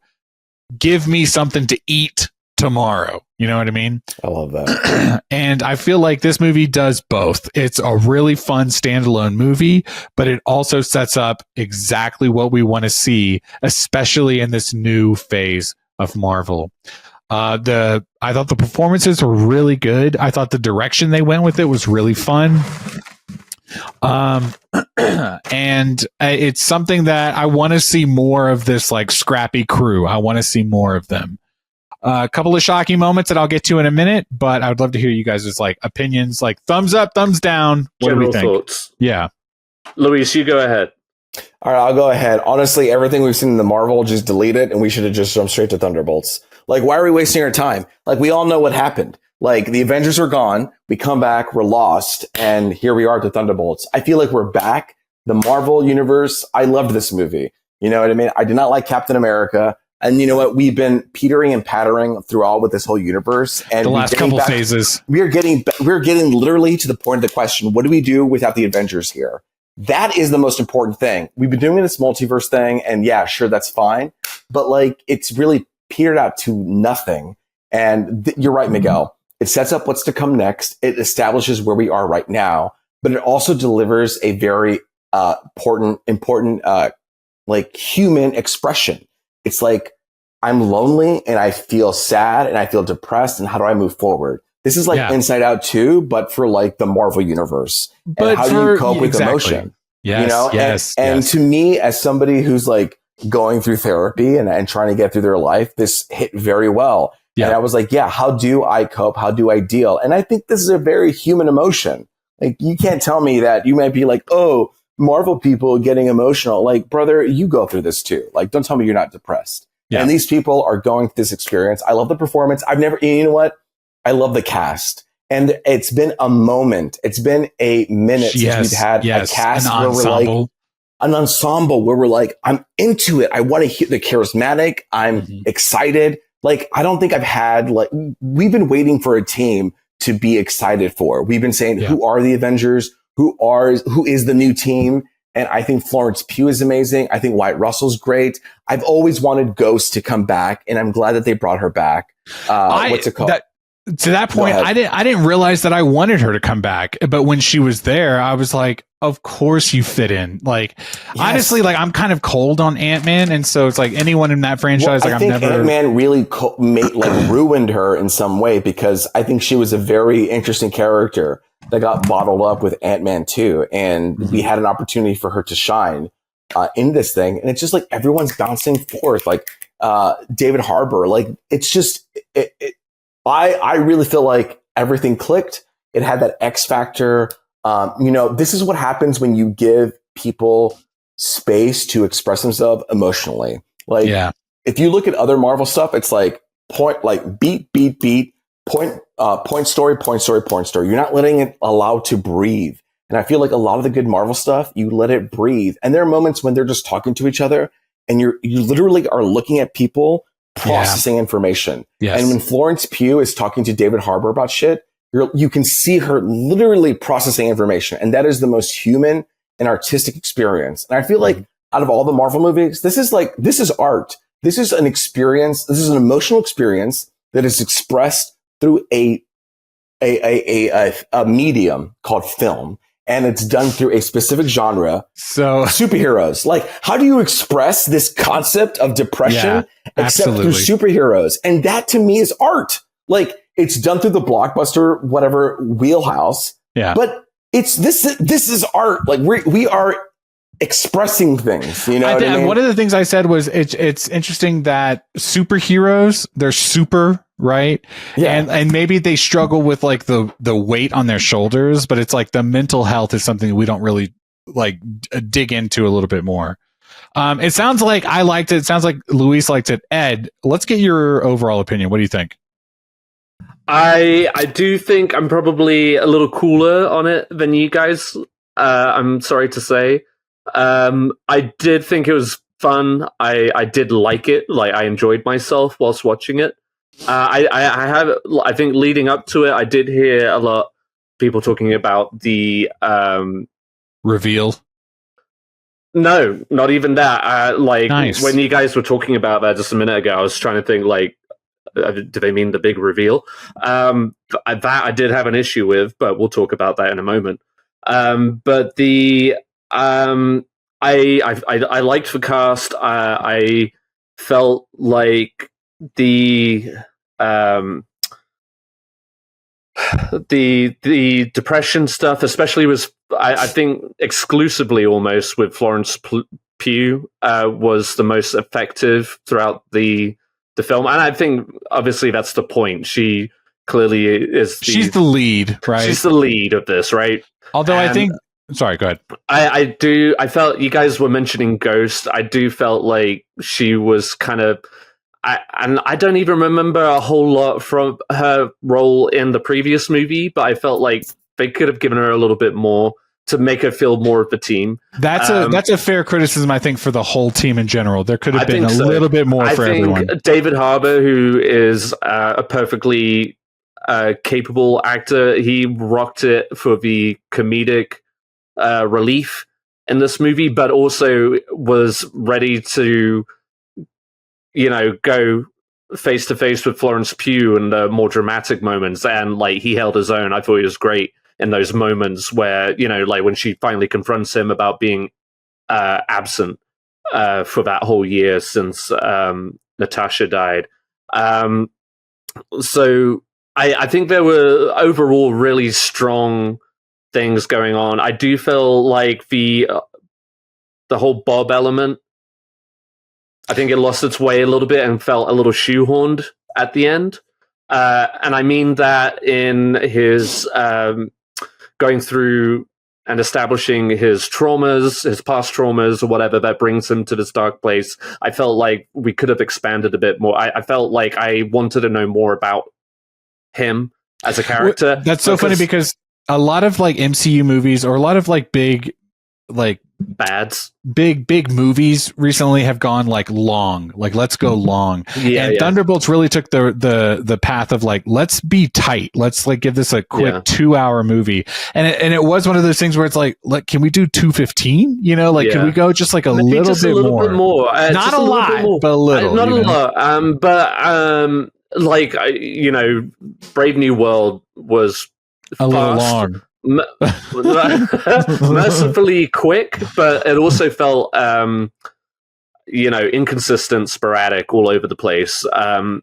give me something to eat tomorrow? You know what I mean? I love that. And I feel like this movie does both. It's a really fun standalone movie, but it also sets up exactly what we want to see, especially in this new phase of Marvel. I thought the performances were really good. I thought the direction they went with it was really fun. And it's something that I want to see more of, this like scrappy crew. I want to see more of them. A couple of shocking moments that I'll get to in a minute, but I would love to hear you guys' like opinions, like thumbs up, thumbs down. What General do we think? thoughts. Yeah. Luis, you go ahead. All right, I'll go ahead. Honestly, everything we've seen in the Marvel, just delete it, and we should have just jumped straight to Thunderbolts. Like, why are we wasting our time? Like, we all know what happened. Like, the Avengers are gone, we come back, we're lost, and here we are at the Thunderbolts. I feel like we're back. The Marvel universe, I loved this movie. You know what I mean? I did not like Captain America. And you know what? We've been petering and pattering throughout with this whole universe. And the last couple phases. We're getting literally to the point of the question, what do we do without the Avengers here? That is the most important thing. We've been doing this multiverse thing, and yeah, sure, that's fine. But like, it's really petered out to nothing. And you're right, Miguel. It sets up what's to come next. It establishes where we are right now, but it also delivers a very important like human expression. It's like, I'm lonely and I feel sad and I feel depressed, and how do I move forward? This is like Inside Out 2, but for like the Marvel universe. But and how do you cope with emotion? Yes, you know? And to me, as somebody who's like going through therapy and trying to get through their life, this hit very well. Yeah. And I was like, yeah, how do I cope? How do I deal? And I think this is a very human emotion. Like, you can't tell me that. You might be like, oh, Marvel people getting emotional. Like, brother, you go through this too. Like, don't tell me you're not depressed. Yeah. And these people are going through this experience. I love the performance. You know what? I love the cast. And it's been a moment. It's been a minute since we've had a cast where we're like, an ensemble where we're like, I'm into it. I want to hear the charismatic. I'm excited. Like, I don't think I've had, like, we've been waiting for a team to be excited for. We've been saying, who are the Avengers? Who is the new team? And I think Florence Pugh is amazing. I think Wyatt Russell's great. I've always wanted Ghost to come back, and I'm glad that they brought her back. What's it called? To that point, I didn't realize that I wanted her to come back. But when she was there, I was like, of course you fit in. Like, honestly, like, I'm kind of cold on Ant-Man. And so it's like anyone in that franchise, like, I think Ant-Man really ruined her in some way, because I think she was a very interesting character that got bottled up with Ant-Man 2. And we had an opportunity for her to shine in this thing. And it's just like everyone's bouncing forth. Like David Harbour, like, it's just, I really feel like everything clicked. It had that X factor. This is what happens when you give people space to express themselves emotionally. Like, if you look at other Marvel stuff, it's like beat, point story. You're not letting it allow to breathe. And I feel like a lot of the good Marvel stuff, you let it breathe. And there are moments when they're just talking to each other and you literally are looking at people processing information. Yes. And when Florence Pugh is talking to David Harbour about shit, you can see her literally processing information. And that is the most human and artistic experience. And I feel like out of all the Marvel movies, this is art. This is an experience. This is an emotional experience that is expressed through a medium called film. And it's done through a specific genre. So superheroes. Like, how do you express this concept of depression except through superheroes? And that to me is art. Like, it's done through the blockbuster, whatever wheelhouse. Yeah. But this is art. Like, we are expressing things, you know what I mean? One of the things I said was it's interesting that superheroes, they're super, right? Yeah. And maybe they struggle with like the weight on their shoulders, but it's like the mental health is something we don't really like dig into a little bit more. It sounds like I liked it. It sounds like Luis liked it. Ed, let's get your overall opinion. What do you think? I do think I'm probably a little cooler on it than you guys. I'm sorry to say. I did think it was fun. I did like it. Like, I enjoyed myself whilst watching it. I think leading up to it, I did hear a lot of people talking about the reveal. No, not even that. Nice. When you guys were talking about that just a minute ago, I was trying to think like, do they mean the big reveal? That I did have an issue with, but we'll talk about that in a moment. But the I liked the cast. I felt like the depression stuff, especially, was I think exclusively almost with Florence Pugh was the most effective throughout the film, and I think obviously that's the point. She clearly is. She's the lead, right? She's the lead of this, right? Although I think. Sorry, go ahead. I felt you guys were mentioning Ghost. I do felt like she was kind of. And I don't even remember a whole lot from her role in the previous movie, but I felt like they could have given her a little bit more to make her feel more of the team. That's a fair criticism, I think, for the whole team in general. There could have been a little bit more for everyone. David Harbour, who is a perfectly capable actor, he rocked it for the comedic relief in this movie, but also was ready to, go face to face with Florence Pugh in the more dramatic moments, and like he held his own. I thought he was great in those moments where, like when she finally confronts him about being absent for that whole year since Natasha died. So I think there were overall really strong things going on. I do feel like the whole Bob element, I think it lost its way a little bit and felt a little shoehorned at the end. And I mean that in his going through and establishing his traumas, his past traumas or whatever that brings him to this dark place. I felt like we could have expanded a bit more. I felt like I wanted to know more about him as a character. That's so funny because a lot of like MCU movies or a lot of like big movies recently have gone like long, like let's go long. Thunderbolts really took the path of like, let's be tight. Let's like give this a quick 2-hour movie. And it was one of those things where it's like can we do 2:15? Can we go just like maybe little bit more? Not a lot, but a little. Not a lot. But Brave New World was a little long. Mercifully quick, but it also felt inconsistent, sporadic, all over the place. And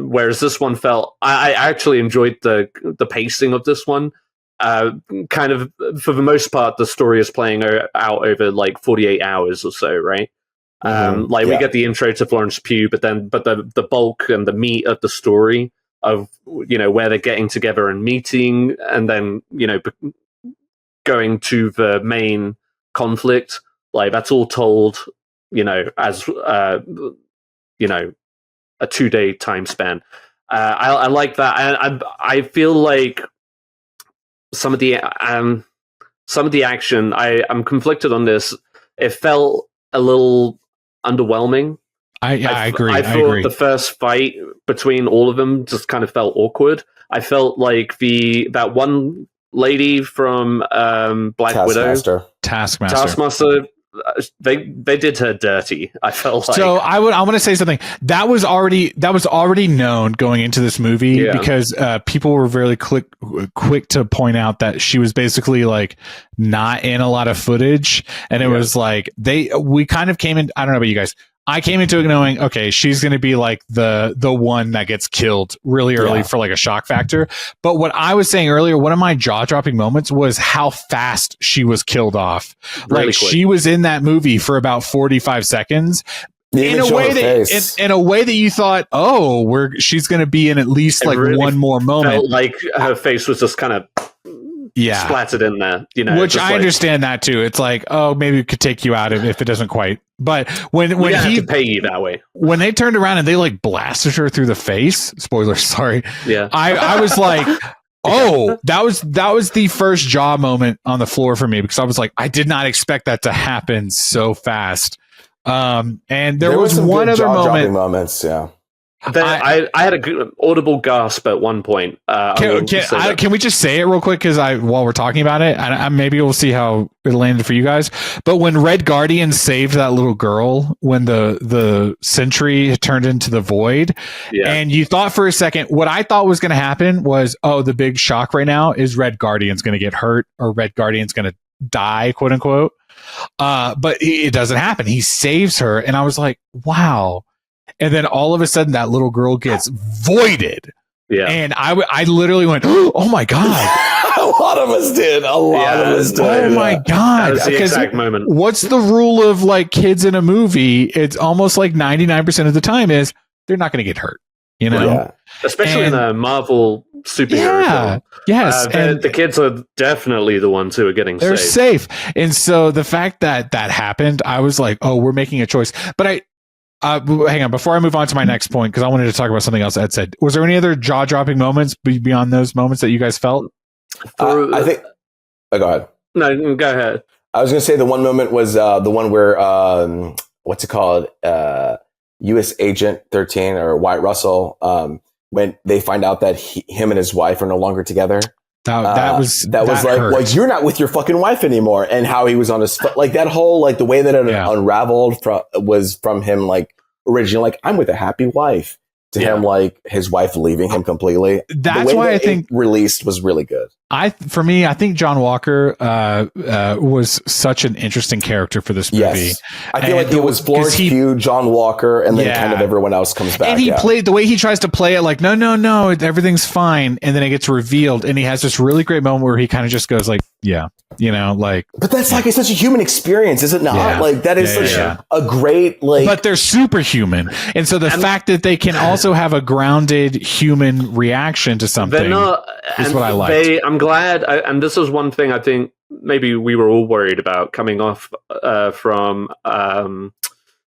whereas this one felt, I actually enjoyed the pacing of this one. Kind of, for the most part, the story is playing out over like 48 hours or so, right? We get the intro to Florence Pugh, but the bulk and the meat of the story of where they're getting together and meeting, and then going to the main conflict, like that's all told as a 2-day time span. I like that, and I feel like some of the some of the action, I'm conflicted on this. It felt a little underwhelming. I agree. I thought the first fight between all of them just kind of felt awkward. I felt like that one lady from Black Widow, Taskmaster, they did her dirty. I felt like. So I want to say something that was already known going into this movie because people were very quick to point out that she was basically like not in a lot of footage, and it was like we kind of came in. I don't know about you guys. I came into it knowing, okay, she's going to be like the one that gets killed really early for like a shock factor. But what I was saying earlier, one of my jaw-dropping moments was how fast she was killed off. Really like quick. She was in that movie for about 45 seconds. In a way that you thought, she's going to be in at least like really one more moment. Felt like her face was just kind of splattered in there, Which I understand that too. It's like, maybe we could take you out if it doesn't quite. But when he have to pay you that way, when they turned around and they like blasted her through the face. Spoilers, sorry. Yeah, I was like, that was the first jaw moment on the floor for me because I was like, I did not expect that to happen so fast. And there was one other moments, yeah. I had a good audible gasp at one point. Can we just say it real quick? Because while we're talking about it, maybe we'll see how it landed for you guys. But when Red Guardian saved that little girl, when the Sentry turned into the Void, and you thought for a second, what I thought was going to happen was, the big shock right now is Red Guardian's going to get hurt or Red Guardian's going to die, quote unquote. But it doesn't happen. He saves her, and I was like, wow. And then all of a sudden, that little girl gets voided. Yeah. And I literally went, oh my God. A lot of us did. Oh my God. That's the exact moment. What's the rule of like kids in a movie? It's almost like 99% of the time is they're not going to get hurt, Yeah. Especially in a Marvel superhero film. Yes. And the kids are definitely the ones who are getting they're safe. And so the fact that happened, I was like, we're making a choice. But hang on, before I move on to my next point, because I wanted to talk about something else Ed said. Was there any other jaw-dropping moments beyond those moments that you guys felt? I think... go ahead. No, go ahead. I was going to say the one moment was the one where, what's it called? U.S. Agent 13 or Wyatt Russell, when they find out that him and his wife are no longer together. That was like, well, you're not with your fucking wife anymore, and how he was on his like that whole like the way that it unraveled was from him like originally like I'm with a happy wife to him like his wife leaving him completely. That's why I think released was really good. I think John Walker was such an interesting character for this movie. Yes. I feel like it was Florence Pugh, John Walker, and then kind of everyone else comes back. And he played the way he tries to play it like, no, everything's fine. And then it gets revealed. And he has this really great moment where he kind of just goes like, but that's like such a human experience, is it not? Yeah. Like that is such a great but they're superhuman. And so the fact that they can also have a grounded human reaction to something is what I like. I'm glad, and this is one thing I think maybe we were all worried about coming off from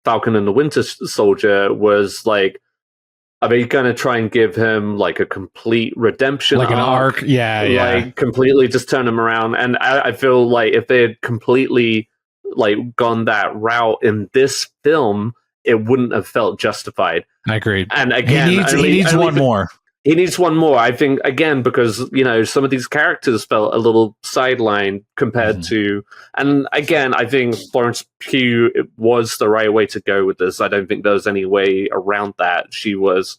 Falcon and the Winter Soldier was like, are they going to try and give him like a complete redemption like an arc? Like completely just turn him around. And I feel like if they had completely like gone that route in this film, it wouldn't have felt justified. I agree. And again, he needs one more. He needs one more, I think, again, because, some of these characters felt a little sidelined compared to... And again, I think Florence Pugh was the right way to go with this. I don't think there was any way around that. She was...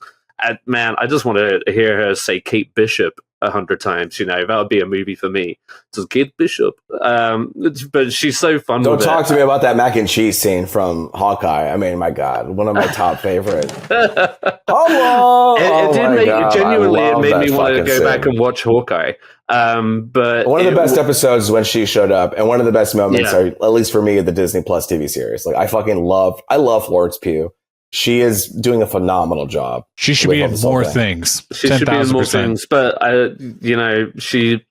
Man, I just want to hear her say Kate Bishop 100 times. That would be a movie for me. Just Kate Bishop. But she's so fun. Don't talk to me about that mac and cheese scene from Hawkeye. I mean, my God, one of my top favorites. It made me want to go back and watch Hawkeye. But one of the best episodes when she showed up, and one of the best moments are, at least for me, the Disney Plus TV series. Like I love Florence Pugh. She is doing a phenomenal job. She should be in more things. She should be in more things, but she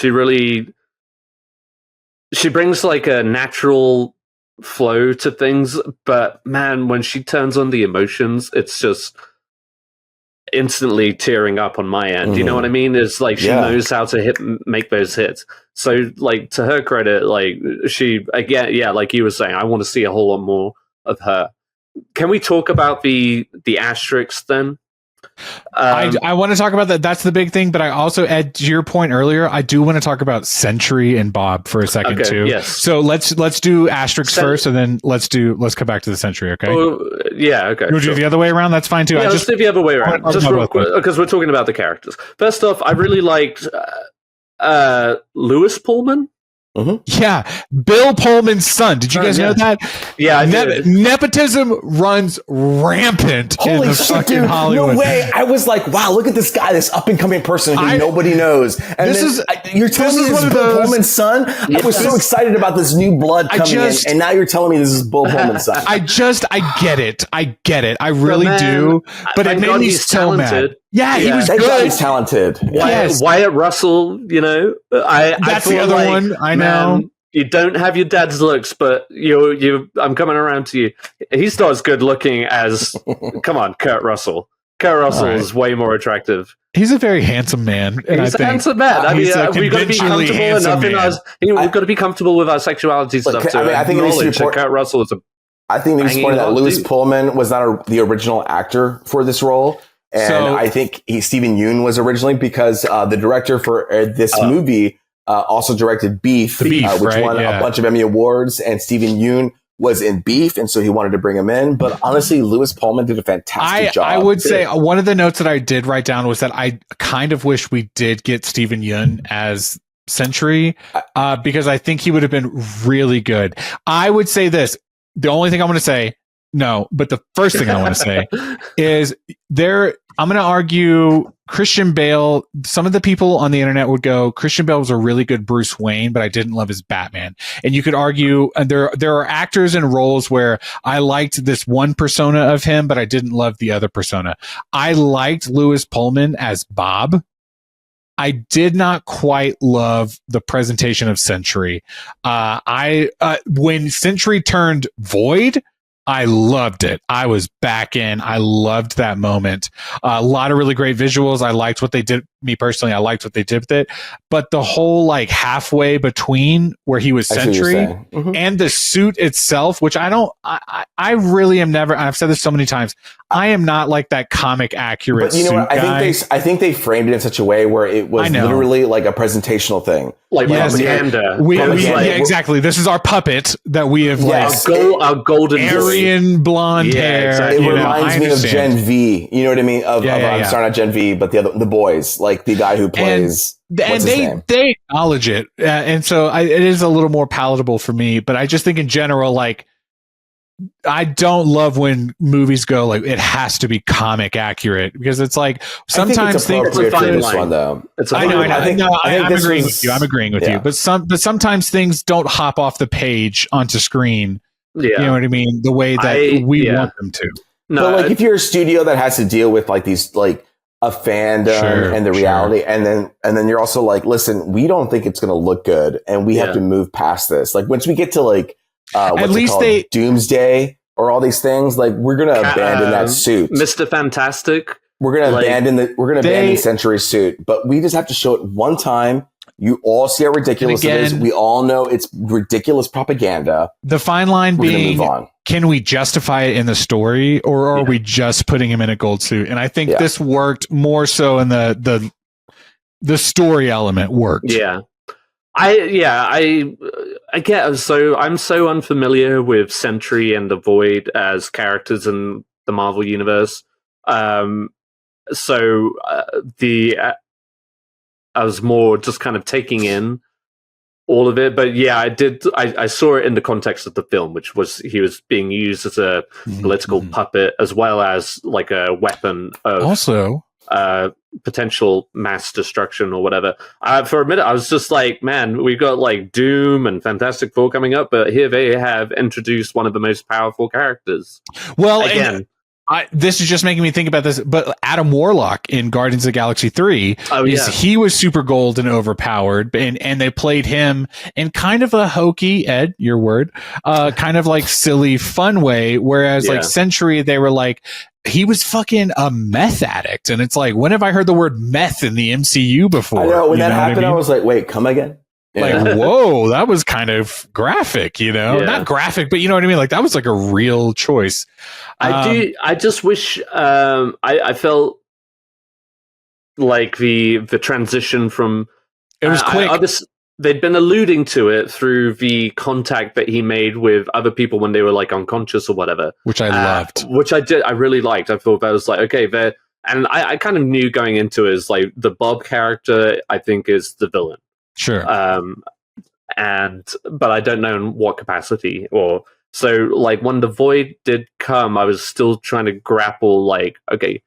really brings like a natural flow to things. But man, when she turns on the emotions, it's instantly tearing up on my end. You know what I mean? It's like she knows how to make those hits. So, like, to her credit, like, she, again, like you were saying, I want to see a whole lot more of her. Can we talk about the asterisks then? I want to talk about that. That's the big thing. But I also, Ed, to your point earlier, I do want to talk about Sentry and Bob for a second too. Yes. So let's do asterisks first, and then let's come back to the Sentry. Okay. Okay. We'll do the other way around. That's fine too. Yeah, let's do the other way around. Just because we're talking about the characters. First off, I really liked Louis Pullman. Mm-hmm. Yeah, Bill Pullman's son. Did you guys know that? Yeah, I did. Nepotism runs rampant in the fucking Hollywood. No way! I was like, wow, look at this guy, this up and coming person who nobody knows. And you're telling me this is Bill Pullman's son? I was so excited about this new blood coming in, and now you're telling me this is Bill Pullman's son. I get it. I really do. But it made me so mad. Yeah, he was good. He's talented. Wyatt Russell, that's the other one. I know. Man, you don't have your dad's looks, but I'm coming around to you. He's not as good looking as, come on, Kurt Russell. Kurt Russell is way more attractive. He's a very handsome man. He's a handsome man. I mean, we've got to be comfortable enough we've got to be comfortable with our sexuality stuff too. I think acknowledge that Kurt Russell is I think it's important that Louis Pullman was not the original actor for this role. And I think Stephen Yeun was originally, because the director for this movie also directed Beef, which won a bunch of Emmy Awards, and Stephen Yeun was in Beef, and so he wanted to bring him in. But honestly, Louis Pullman did a fantastic job. I would say one of the notes that I did write down was that I kind of wish we did get Stephen Yeun as Sentry, because I think he would have been really good. I would say this. The only thing I'm going to say, no, but the first thing I want to say is I'm going to argue Christian Bale. Some of the people on the internet would go, Christian Bale was a really good Bruce Wayne, but I didn't love his Batman. And you could argue, and there are actors in roles where I liked this one persona of him, but I didn't love the other persona. I liked Louis Pullman as Bob. I did not quite love the presentation of Sentry. When Sentry turned Void, I loved it. I was back in. I loved that moment. A lot of really great visuals. I liked what they did. Me personally, I liked what they did with it. But the whole halfway between where he was Sentry and the suit itself, which I really am never, and I've said this so many times, I am not like that comic accurate. But you know what? I think they framed it in such a way where it was literally like a presentational thing. Propaganda. Exactly. This is our puppet that we have our golden Aryan blonde hair. Exactly. It reminds me of Gen V. You know what I mean? I'm sorry, not Gen V, but the boys, like the guy who plays. And they acknowledge it, and so it is a little more palatable for me. But I just think in general, I don't love when movies go it has to be comic accurate, because it's sometimes things. It's appropriate for this one, though. I'm agreeing with you. But sometimes things don't hop off the page onto screen. Yeah. You know what I mean? The way that we want them to. No, but if you're a studio that has to deal with these a fandom and the reality, and then you're also listen, we don't think it's going to look good, and we have to move past this. Once we get to at least Doomsday or all these things, we're going to abandon that suit. Mr. Fantastic. We're going to abandon Sentry's suit, but we just have to show it one time. You all see how ridiculous it is. We all know it's ridiculous propaganda. The fine line being, move on. Can we justify it in the story, or are we just putting him in a gold suit? And I think this worked more so in the story element worked. Yeah. I get, so I'm so unfamiliar with Sentry and the Void as characters in the Marvel universe. I was more just kind of taking in all of it. But yeah, I saw it in the context of the film, which was he was being used as a political puppet, as well as a weapon of also potential mass destruction or whatever. For a minute, I was just man, we've got Doom and Fantastic Four coming up, but here they have introduced one of the most powerful characters. Well, again. This is just making me think about this, but Adam Warlock in Guardians of the Galaxy 3, he was super gold and overpowered, and they played him in kind of a hokey, Ed, your word, kind of like silly, fun way, whereas like Sentry, they were like, he was fucking a meth addict, and it's like, when have I heard the word meth in the MCU before? I know, when that happened, I was like, wait, come again? Like, whoa, that was kind of graphic, not graphic, but you know what I mean? Like, that was like a real choice. I just wish, I felt like the transition from, it was quick. They'd been alluding to it through the contact that he made with other people when they were like unconscious or whatever. Which I loved. Which I really liked. I thought that was like, okay, and I kind of knew going into it is like the Bob character, I think, is the villain. Sure. But I don't know in what capacity so like when the void did come, I was still trying to grapple like, okay,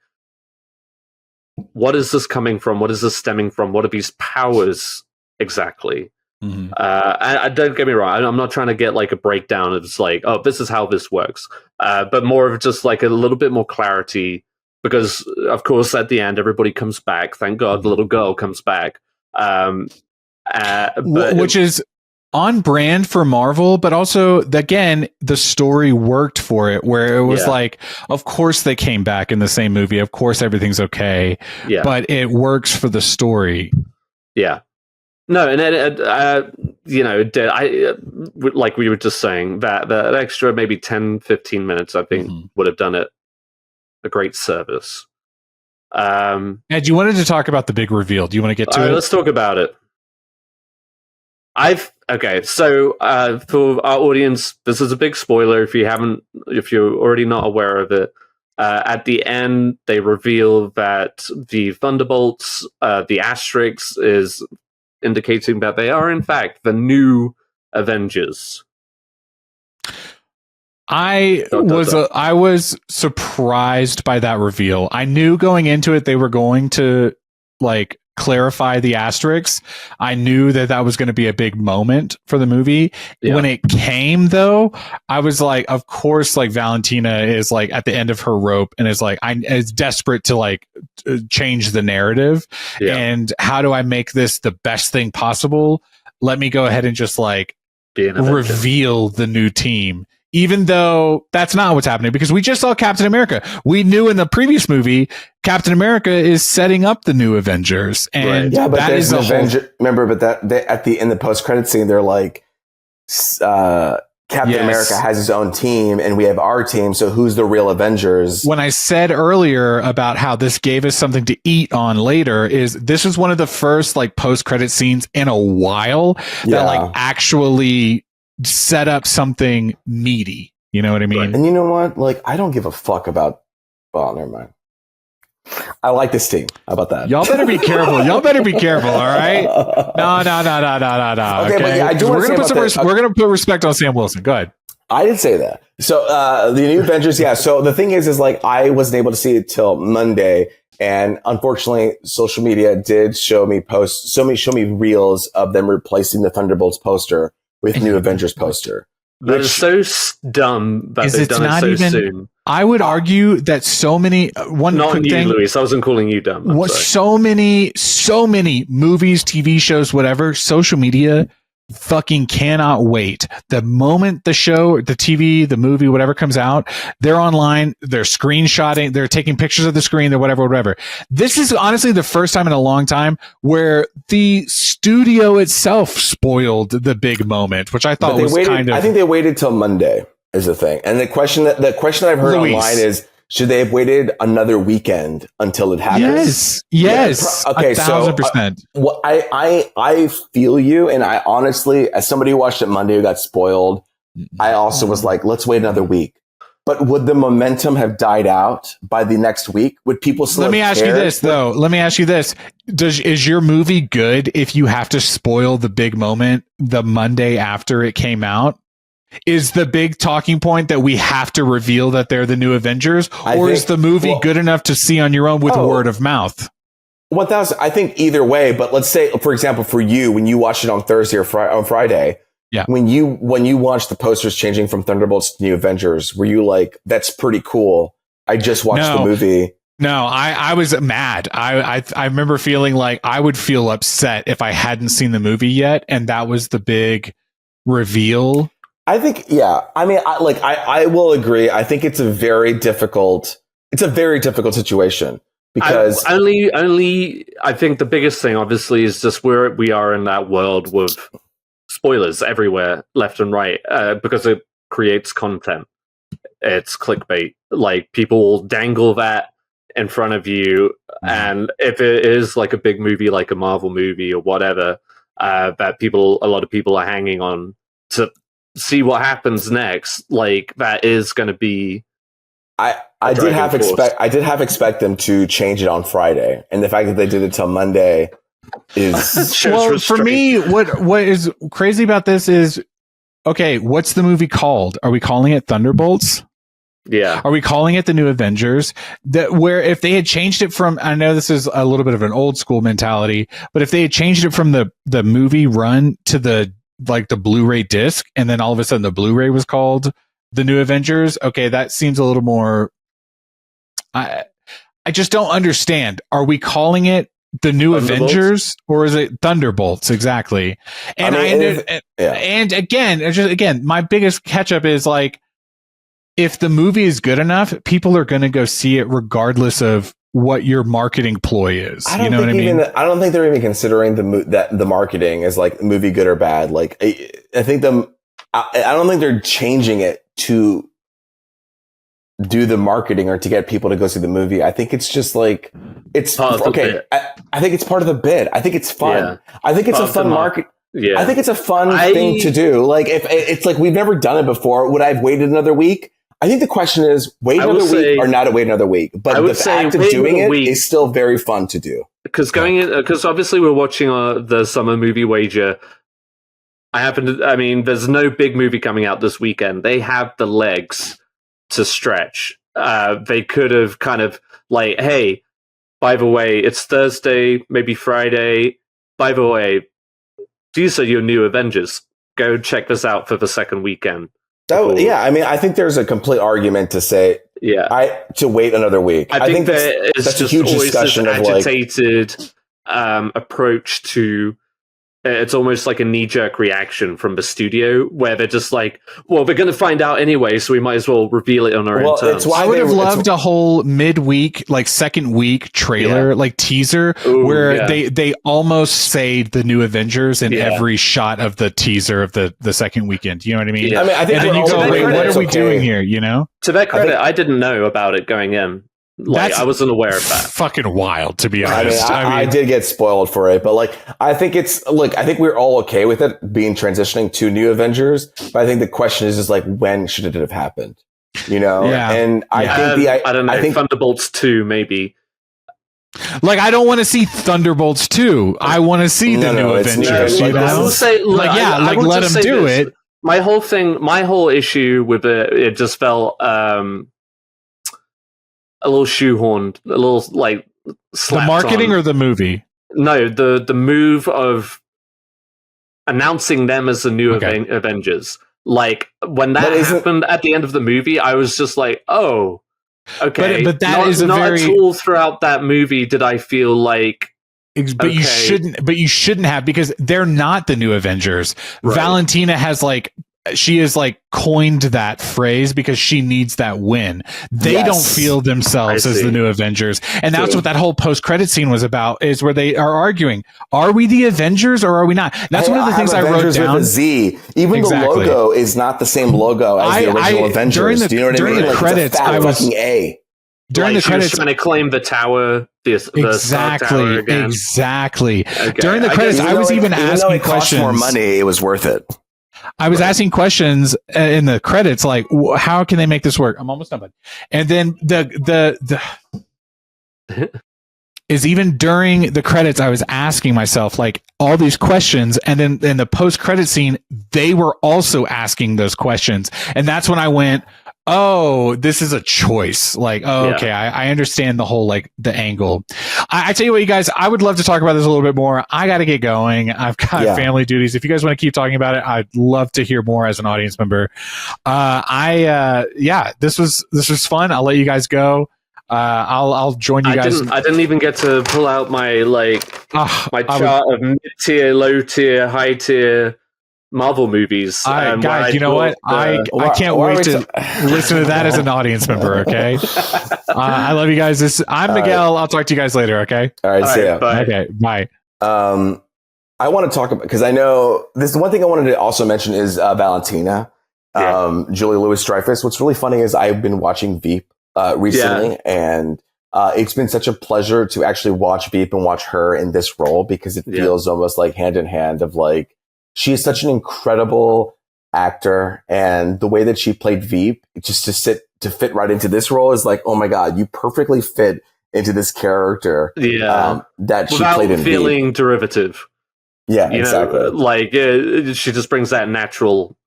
what is this coming from? What is this stemming from? What are these powers exactly? Mm-hmm. I don't get me wrong. I'm not trying to get like a breakdown. It's like, oh, this is how this works. But more of just like a little bit more clarity, because of course at the end everybody comes back. Thank God the little girl comes back. Which is on brand for Marvel, but also again, the story worked for it, where it was like, of course they came back in the same movie, of course everything's okay, but it works for the story. No, and like we were just saying, that extra maybe 10-15 minutes I think would have done it a great service. Ed, you wanted to talk about the big reveal. Do you want to get to it? Let's talk about it. So for our audience, this is a big spoiler if you're already not aware of it. At the end, they reveal that the Thunderbolts, the asterisk is indicating that they are in fact the new Avengers. I was surprised by that reveal. I knew going into it they were going to like clarify the asterisks. I knew that was going to be a big moment for the movie. When it came though, I was like, of course, like Valentina is like at the end of her rope and is like, is desperate to like change the narrative. And how do I make this the best thing possible? Let me go ahead and just like reveal the new team. Even though that's not what's happening, because we just saw Captain America. We knew in the previous movie, Captain America is setting up the new Avengers. And but that there's is an Avenger. Remember, but in the post-credit scene, they're like, Captain America has his own team and we have our team. So who's the real Avengers? When I said earlier about how this gave us something to eat on later, this is one of the first like post-credit scenes in a while that like actually set up something meaty. You know what I mean? And you know what? Like, I don't give a fuck about... Well, never mind. I like this team. How about that? Y'all better be careful. All right? No. Okay, but we're gonna put respect on Sam Wilson. Go ahead. I did say that. So the new Avengers, So the thing is like I wasn't able to see it till Monday, and unfortunately, social media did show me reels of them replacing the Thunderbolts poster with new Avengers poster. That is so dumb that they've done it so soon. I would argue that so many... Not you, Louis. I wasn't calling you dumb. So many movies, TV shows, whatever, social media fucking cannot wait. The moment the show, the TV, the movie, whatever comes out, they're online, they're screenshotting, they're taking pictures of the screen, they're whatever. This is honestly the first time in a long time where the studio itself spoiled the big moment, which I thought was kind of... I think they waited till Monday is the thing. And the question that I've heard online is, should they have waited another weekend until it happens? Yes. Okay, 1,000%. So I feel you, and I honestly, as somebody who watched it Monday who got spoiled, I also was like, let's wait another week. But would the momentum have died out by the next week? Would people still? Let me ask you this, though. Is your movie good if you have to spoil the big moment the Monday after it came out? Is the big talking point that we have to reveal that they're the new Avengers, is the movie good enough to see on your own with word of mouth? 1,000. I think either way, but let's say, for example, for you, when you watched it on Thursday or on Friday, when you watched the posters changing from Thunderbolts to New Avengers, were you like, that's pretty cool? I just watched the movie. No, I was mad. I remember feeling like I would feel upset if I hadn't seen the movie yet, and that was the big reveal. I think, yeah. I mean, I will agree. I think it's a very difficult situation because I think the biggest thing, obviously, is just where we are in that world with spoilers everywhere, left and right, because it creates content. It's clickbait. Like, people will dangle that in front of you, and if it is like a big movie, like a Marvel movie or whatever, that a lot of people are hanging on to see what happens next. Like, that is going to be. I did half expect them to change it on Friday, and the fact that they did it till Monday is well, for me. What is crazy about this is, okay, what's the movie called? Are we calling it Thunderbolts? Yeah. Are we calling it the New Avengers? Where if they had changed it from, I know this is a little bit of an old school mentality, but if they had changed it from the movie run to the Blu-ray disc, and then all of a sudden the Blu-ray was called the New Avengers, okay, that seems a little more. I just don't understand. Are we calling it the New Avengers, or is it Thunderbolts? Exactly. And and again, my biggest catch up is like, if the movie is good enough, people are going to go see it regardless of what your marketing ploy is. You know what I mean? I don't think they're even considering the marketing as like movie good or bad. Like, I think I don't think they're changing it to do the marketing or to get people to go see the movie. I think it's just like, it's okay. I think it's part of the bid. I think it's fun. Yeah. I think it's a fun market. Yeah. I think it's a fun thing to do. Like, if it's like, we've never done it before. Would I have waited another week? I think the question is, wait another week or not wait another week. But the act of doing it is still very fun to do. Because obviously we're watching the Summer Movie Wager. There's no big movie coming out this weekend. They have the legs to stretch. They could have kind of like, hey, by the way, it's Thursday, maybe Friday. By the way, these are your new Avengers. Go check this out for the second weekend. Yeah, I mean, I think there's a complete argument to say, to wait another week. I think that's a huge discussion of agitated approach to. It's almost like a knee-jerk reaction from the studio where they're just like, well, we're going to find out anyway, so we might as well reveal it on our own terms. I would have loved a whole midweek, like second week trailer, like teaser, where they almost say the New Avengers in every shot of the teaser of the second weekend. You know what I mean? Yeah. I mean, I think, and then you go, wait, what are we doing here? You know? To their credit, I didn't know about it going in. I wasn't aware of that. Fucking wild, to be honest. I did get spoiled for it, but I think we're all okay with it being transitioning to New Avengers. But I think the question is just like, when should it have happened? You know? Yeah. And I think I don't know. I think Thunderbolts 2, maybe. Like, I don't want to see Thunderbolts 2. I want to see the New Avengers. I will say, let them do it. My whole issue with it just felt a little shoehorned, a little like the marketing or the movie. No, the move of announcing them as the new Avengers. Like, when that happened at the end of the movie, I was just like, oh, okay. But that is not at all throughout that movie did I feel like. But you shouldn't have, because they're not the New Avengers. Right. Valentina has she has coined that phrase because she needs that win. They don't feel themselves as the New Avengers. And that's what that whole post-credit scene was about, is where they are arguing, are we the Avengers or are we not? That's one of the things I wrote down. With a Z. Even the logo is not the same logo as the original Avengers. Do you know what I mean? During the credits, I was A. During the credits, trying to claim the tower, exactly. Okay. During the credits, I was even asking questions. More money, it was worth it. I was asking questions in the credits, like, how can they make this work? I'm almost done, bud. And then the is even during the credits, I was asking myself all these questions, and then in the post-credit scene, they were also asking those questions, and that's when I went, oh, this is a choice. Okay, I understand the whole the angle. I tell you what, you guys, I would love to talk about this a little bit more. I got to get going. I've got family duties. If you guys want to keep talking about it, I'd love to hear more as an audience member. This was fun. I'll let you guys go. I'll join you guys. I didn't even get to pull out my my chart of mid-tier, low-tier, high-tier Marvel movies. Guys, you know what? I can't wait to listen to that as an audience member. Okay, I love you guys. I'm Miguel. I'll talk to you guys later. Okay. All right. See ya. Bye. Okay. Bye. I want to talk about, because I know this. One thing I wanted to also mention is Valentina, Julie Louis-Dreyfuss. What's really funny is I've been watching Veep recently, and it's been such a pleasure to actually watch Veep and watch her in this role, because it feels almost like hand in hand of like, she is such an incredible actor, and the way that she played Veep, just to fit right into this role is like, oh my God, you perfectly fit into this character. That she without played in feeling Veep. derivative. Yeah, you exactly. know, she just brings that natural.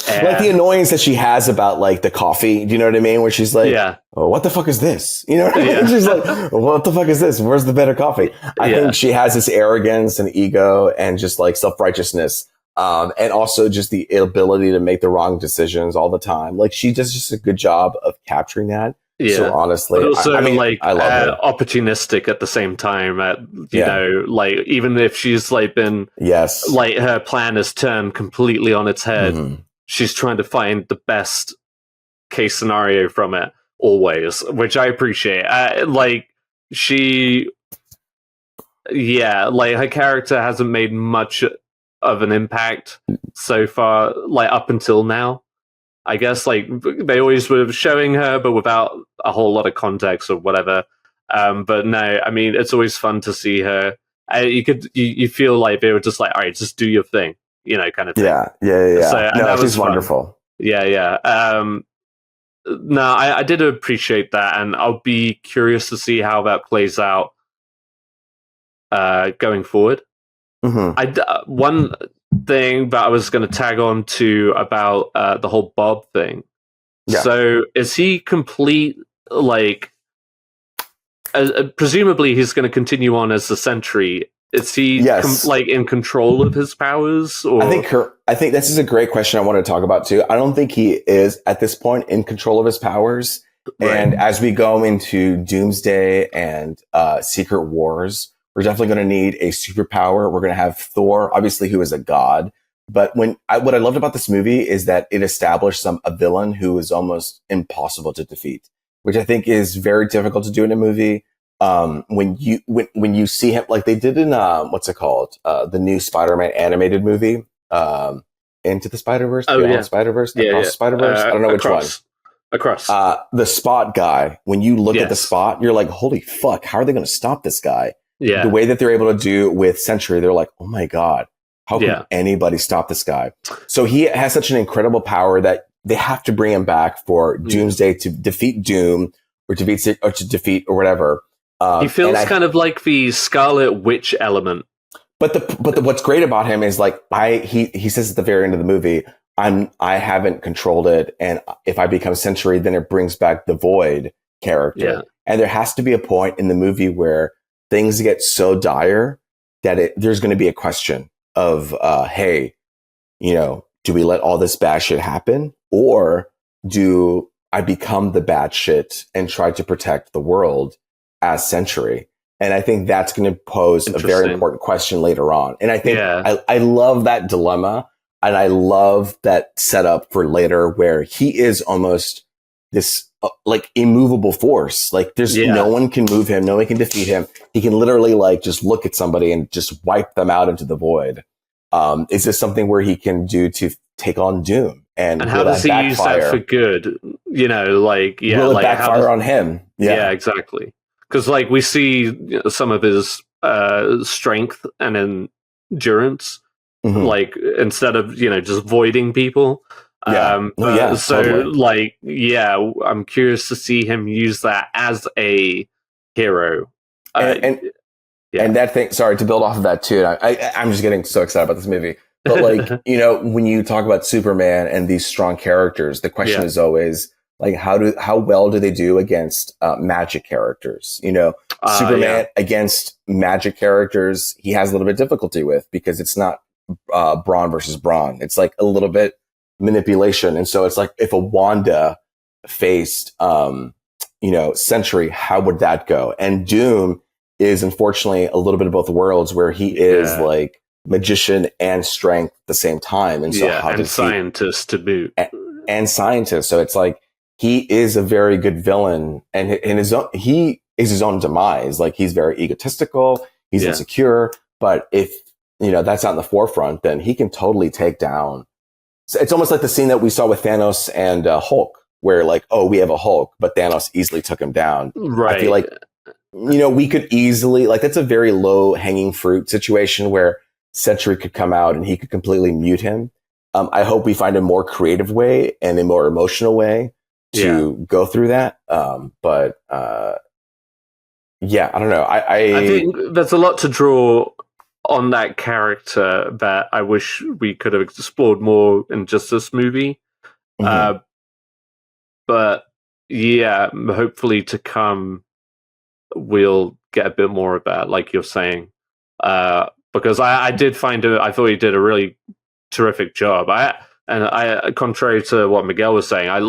Like the annoyance that she has about like the coffee, do you know what I mean? Where she's like, oh, what the fuck is this? You know what I mean? She's like, what the fuck is this? Where's the better coffee? I think she has this arrogance and ego and just like self-righteousness. And also just the ability to make the wrong decisions all the time. Like she does just a good job of capturing that. Yeah. So honestly, but also I mean, I love her. Opportunistic at the same time. You know, like even if she's like been, like her plan is turned completely on its head. She's trying to find the best case scenario from it always, which I appreciate. Like her character hasn't made much of an impact so far, like up until now. I guess like they always were showing her, but without a whole lot of context or whatever. But no, I mean, it's always fun to see her. You feel like they were just like, all right, just do your thing. You know, kind of thing. Yeah. So, no, that she's was wonderful. Yeah. No, I did appreciate that, and I'll be curious to see how that plays out going forward. One thing that I was going to tag on to about the whole Bob thing. Yeah. So is he complete, like, presumably he's going to continue on as the Sentry. Is he like in control of his powers? Or? I think this is a great question I want to talk about too. I don't think he is at this point in control of his powers. Right. And as we go into Doomsday and Secret Wars, we're definitely going to need a superpower. We're going to have Thor, obviously, who is a god. But what I loved about this movie is that it established a villain who is almost impossible to defeat, which I think is very difficult to do in a movie. When you see him, like they did in what's it called, the new Spider-Man animated movie, Into the Spider-Verse, Spider-Verse, Spider-Verse. I don't know which one. Across. The Spot guy. When you look at the Spot, you're like, holy fuck, how are they going to stop this guy? Yeah. The way that they're able to do with Sentry, they're like, oh my God, how can anybody stop this guy? So he has such an incredible power that they have to bring him back for Doomsday to defeat Doom or to defeat or whatever. He feels kind of like the Scarlet Witch element. But what's great about him is like he says at the very end of the movie, I haven't controlled it, and if I become Sentry, then it brings back the Void character. Yeah. And there has to be a point in the movie where things get so dire that there's going to be a question of, hey, you know, do we let all this bad shit happen, or do I become the bad shit and try to protect the world as Sentry? And I think that's going to pose a very important question later on. And I think I love that dilemma, and I love that setup for later where he is almost this like immovable force. Like there's no one can move him. No one can defeat him. He can literally like just look at somebody and just wipe them out into the void. Is this something where he can do to take on Doom? And how does he use that for good? You know, like, will it backfire on him? Yeah, exactly. Because like we see some of his strength and endurance, like instead of, you know, just voiding people. So totally. Like, I'm curious to see him use that as a hero. And that thing, sorry, to build off of that too, I'm just getting so excited about this movie. But like, you know, when you talk about Superman and these strong characters, the question is always, like how well do they do against magic characters? You know, Superman against magic characters, he has a little bit of difficulty with, because it's not brawn versus brawn. It's like a little bit manipulation. And so it's like, if a Wanda faced, Sentry, how would that go? And Doom is unfortunately a little bit of both worlds, where he is like magician and strength at the same time. And so how does scientist to boot. And scientist. So it's like, he is a very good villain, and he is his own demise. Like, he's very egotistical, he's insecure, but if, that's not in the forefront, then he can totally take down. So it's almost like the scene that we saw with Thanos and Hulk, where like, oh, we have a Hulk, but Thanos easily took him down. Right. I feel like, we could easily, like, that's a very low hanging fruit situation where Sentry could come out and he could completely mute him. I hope we find a more creative way and a more emotional way to go through that. But I don't know. I think there's a lot to draw on that character that I wish we could have explored more in just this movie. Mm-hmm. But yeah, hopefully to come, we'll get a bit more of that, like you're saying. Because I did find I thought he did a really terrific job. Contrary to what Miguel was saying, I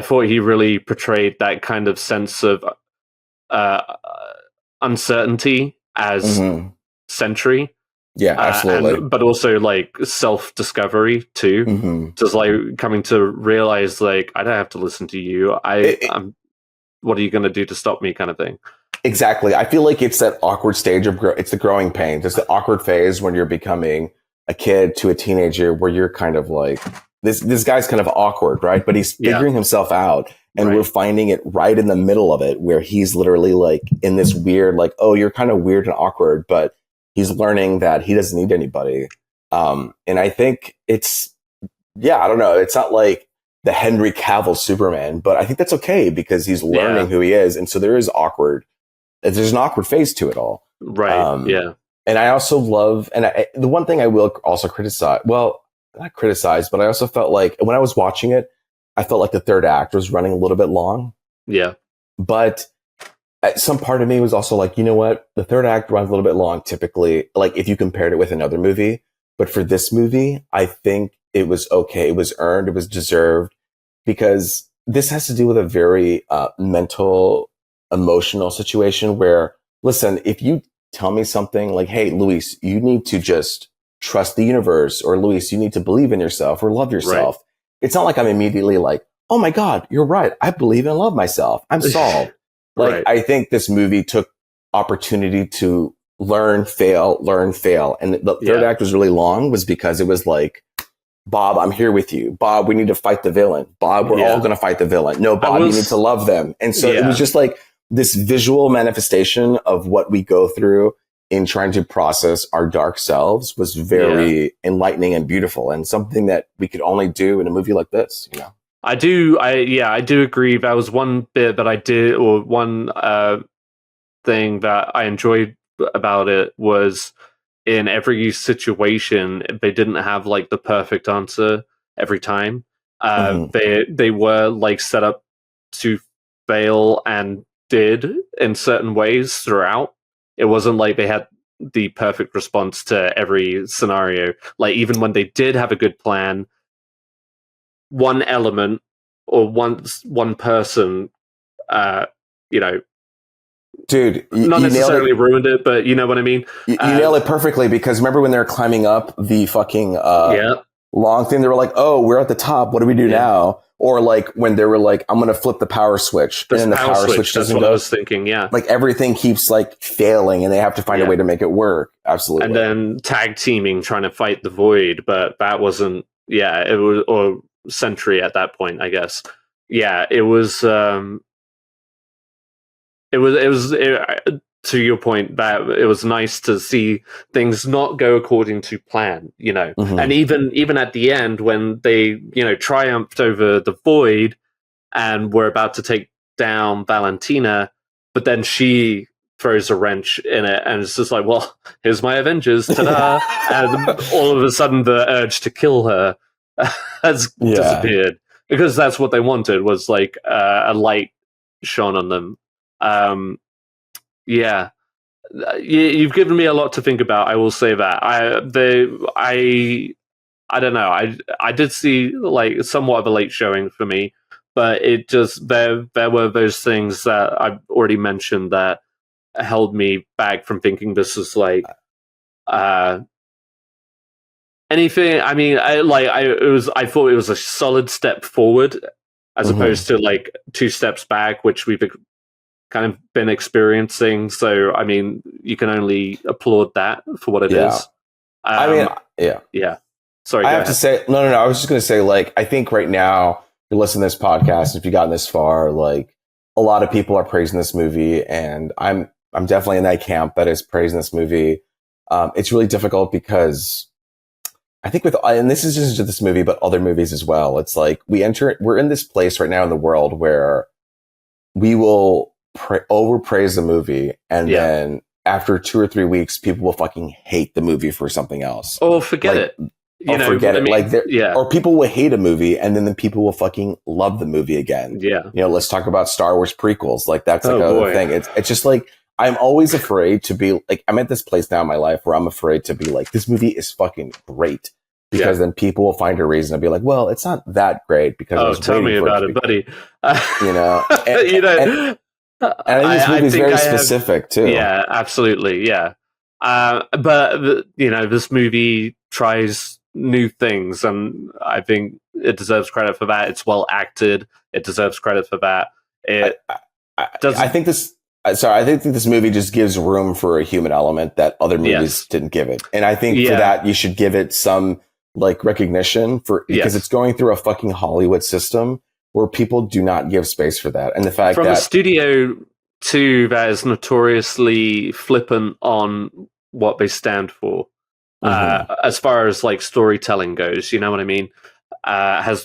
thought he really portrayed that kind of sense of uncertainty as Sentry. Yeah, absolutely. But also like self-discovery too. Mm-hmm. Just like coming to realize, like, I don't have to listen to you. I'm what are you going to do to stop me, kind of thing. Exactly. I feel like it's that awkward stage of it's the growing pains. It's the awkward phase when you're becoming a kid to a teenager, where you're kind of like, this guy's kind of awkward, right? But he's figuring himself out, and we're finding it right in the middle of it, where he's literally like in this weird, like, oh, you're kind of weird and awkward, but he's learning that he doesn't need anybody. And I think it's, I don't know. It's not like the Henry Cavill Superman, but I think that's okay, because he's learning who he is. And so there's an awkward phase to it all. Right. And I also love, the one thing I will also criticize, well, not criticize, but I also felt like when I was watching it, I felt like the third act was running a little bit long. Yeah. But some part of me was also like, you know what? The third act runs a little bit long typically, like if you compared it with another movie. But for this movie, I think it was okay. It was earned. It was deserved, because this has to do with a very mental, emotional situation where, listen, if you tell me something like, hey, Luis, you need to just trust the universe, or Luis, you need to believe in yourself or love yourself. Right. It's not like I'm immediately like, oh my God, you're right. I believe and love myself. I'm solved. Like, I think this movie took opportunity to learn, fail. And the third act was really long, was because it was like, Bob, I'm here with you. Bob, we need to fight the villain. Bob, we're all going to fight the villain. No, Bob, you need to love them. And so it was just like this visual manifestation of what we go through in trying to process our dark selves was very enlightening and beautiful, and something that we could only do in a movie like this, I do agree. That was one bit that I did, or one thing that I enjoyed about it, was in every situation, they didn't have like the perfect answer every time. They were like set up to fail, and did in certain ways throughout. It wasn't like they had the perfect response to every scenario. Like, even when they did have a good plan, one element or one person, dude, not necessarily ruined it, but you know what I mean? You nailed it perfectly, because remember when they were climbing up the fucking long thing, they were like, oh, we're at the top, what do we do now? Or like when they were like, I'm going to flip the power switch. And then the power switch doesn't go. I was thinking, Like everything keeps like failing, and they have to find a way to make it work. Absolutely. And then tag teaming, trying to fight the void, but that wasn't, it was, or Sentry at that point, I guess. Yeah, it was, to your point, that it was nice to see things not go according to plan, and even at the end, when they, triumphed over the void and were about to take down Valentina, but then she throws a wrench in it, and it's just like, well, here's my Avengers, ta-da! And all of a sudden, the urge to kill her has disappeared, because that's what they wanted, was like a light shone on them. You've given me a lot to think about. I will say that. I don't know. I did see like somewhat of a late showing for me, but it just there were those things that I've already mentioned that held me back from thinking this was like anything. I mean, I thought it was a solid step forward as opposed to like 2 steps back, which we've kind of been experiencing. So I mean, you can only applaud that for what it is. Sorry, I have to say, no. I was just going to say, like, I think right now, you're listening to this podcast, if you've gotten this far, like, a lot of people are praising this movie, and I'm definitely in that camp that is praising this movie. It's really difficult because I think and this is just this movie, but other movies as well. It's like we're in this place right now in the world where we will overpraise the movie, and then after 2 or 3 weeks, people will fucking hate the movie for something else. Oh, forget it. Forget it. I mean, or people will hate a movie, and then the people will fucking love the movie again. Yeah. Let's talk about Star Wars prequels. Like, that's like another thing. It's just like, I'm always afraid to be like, I'm at this place now in my life where I'm afraid to be like, this movie is fucking great, because then people will find a reason to be like, well, it's not that great because tell me about it, buddy. And I think this movie is very specific too. Yeah, absolutely. Yeah. But this movie tries new things, and I think it deserves credit for that. It's well acted. It deserves credit for that. I think this movie just gives room for a human element that other movies didn't give it. And I think for that, you should give it some like recognition because it's going through a fucking Hollywood system where people do not give space for that. And the fact from that a studio too that is notoriously flippant on what they stand for, as far as like storytelling goes, you know what I mean?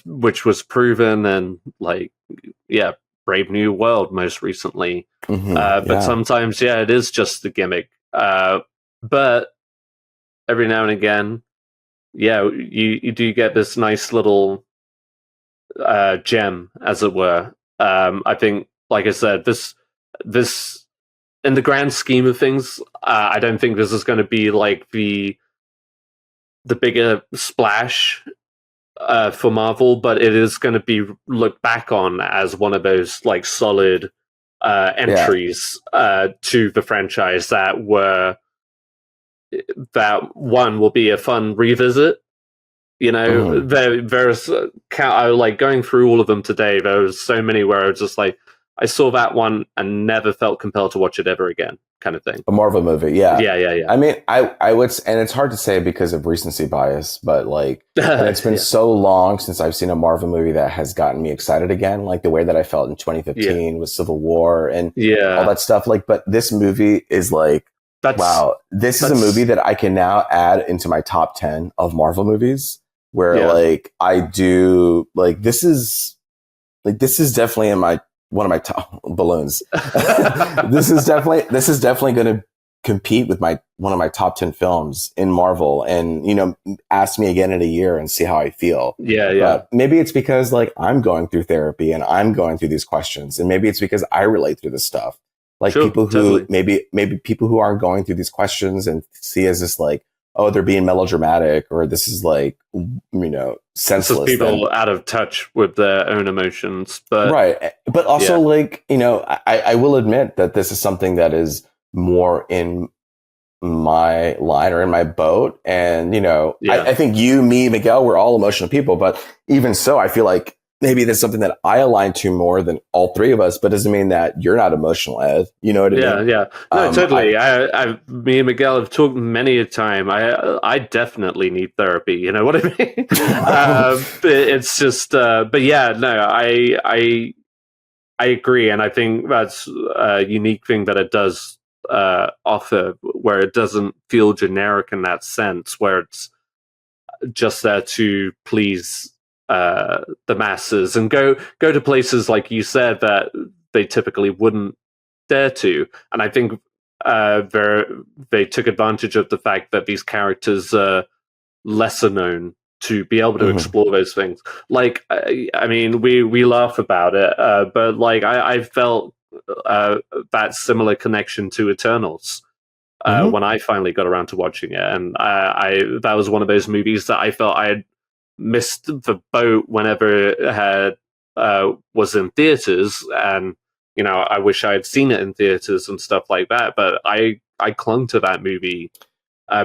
Which was proven, and like, Brave New World most recently. But sometimes, it is just the gimmick. But every now and again, you do get this nice little gem, as it were. I think, like I said, this in the grand scheme of things, I don't think this is going to be like the bigger splash for Marvel, but it is going to be looked back on as one of those like solid entries to the franchise that one will be a fun revisit. There's like going through all of them today. There was so many where I was just like, I saw that one and never felt compelled to watch it ever again, kind of thing. A Marvel movie, yeah. Yeah. I mean, I would, and it's hard to say because of recency bias, but like, and it's been so long since I've seen a Marvel movie that has gotten me excited again, like the way that I felt in 2015 with Civil War and all that stuff. Like, but this movie is like, wow, this is a movie that I can now add into my top 10 of Marvel movies, where like I do, like, this is definitely in one of my top balloons. This is definitely going to compete with one of my top 10 films in Marvel, and ask me again in a year and see how I feel. But maybe it's because like I'm going through therapy and I'm going through these questions, and maybe it's because I relate through this stuff. Like people who maybe people who aren't going through these questions and see as this like, oh, they're being melodramatic, or this is like, senseless. This is people out of touch with their own emotions. But right. But also like, I will admit that this is something that is more in my line or in my boat. And, I think you, me, Miguel, we're all emotional people, but even so, I feel like maybe that's something that I align to more than all three of us, but doesn't mean that you're not emotional, Ed. You know what I mean? Yeah. No, totally. Me and Miguel have talked many a time. I definitely need therapy. You know what I mean? It's just, but yeah, no, I agree. And I think that's a unique thing that it does offer, where it doesn't feel generic in that sense, where it's just there to please the masses and go to places, like you said, that they typically wouldn't dare to. And I think they took advantage of the fact that these characters are lesser known to be able to explore those things. Like, I mean, we laugh about it, but like I felt that similar connection to Eternals when I finally got around to watching it, and I that was one of those movies that I felt I had missed the boat whenever it had was in theaters, and you know, I wish I had seen it in theaters and stuff like that. But I clung to that movie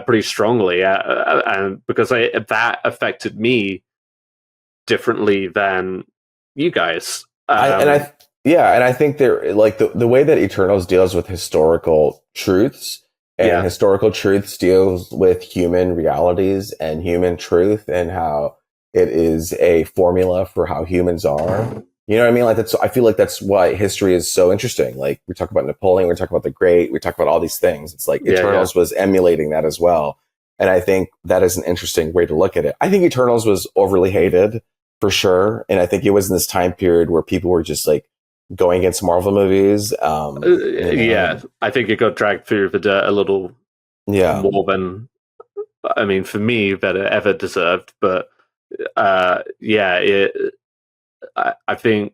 pretty strongly, and because that affected me differently than you guys. And I think they're like the way that Eternals deals with historical truths, and historical truths deals with human realities and human truth, and how it is a formula for how humans are. You know what I mean? Like I feel like that's why history is so interesting. Like we talk about Napoleon, we talk about the Great, we talk about all these things. It's like Eternals was emulating that as well. And I think that is an interesting way to look at it. I think Eternals was overly hated for sure. And I think it was in this time period where people were just like going against Marvel movies. I think it got dragged through the dirt a little more than, I mean, for me, that it ever deserved. But I think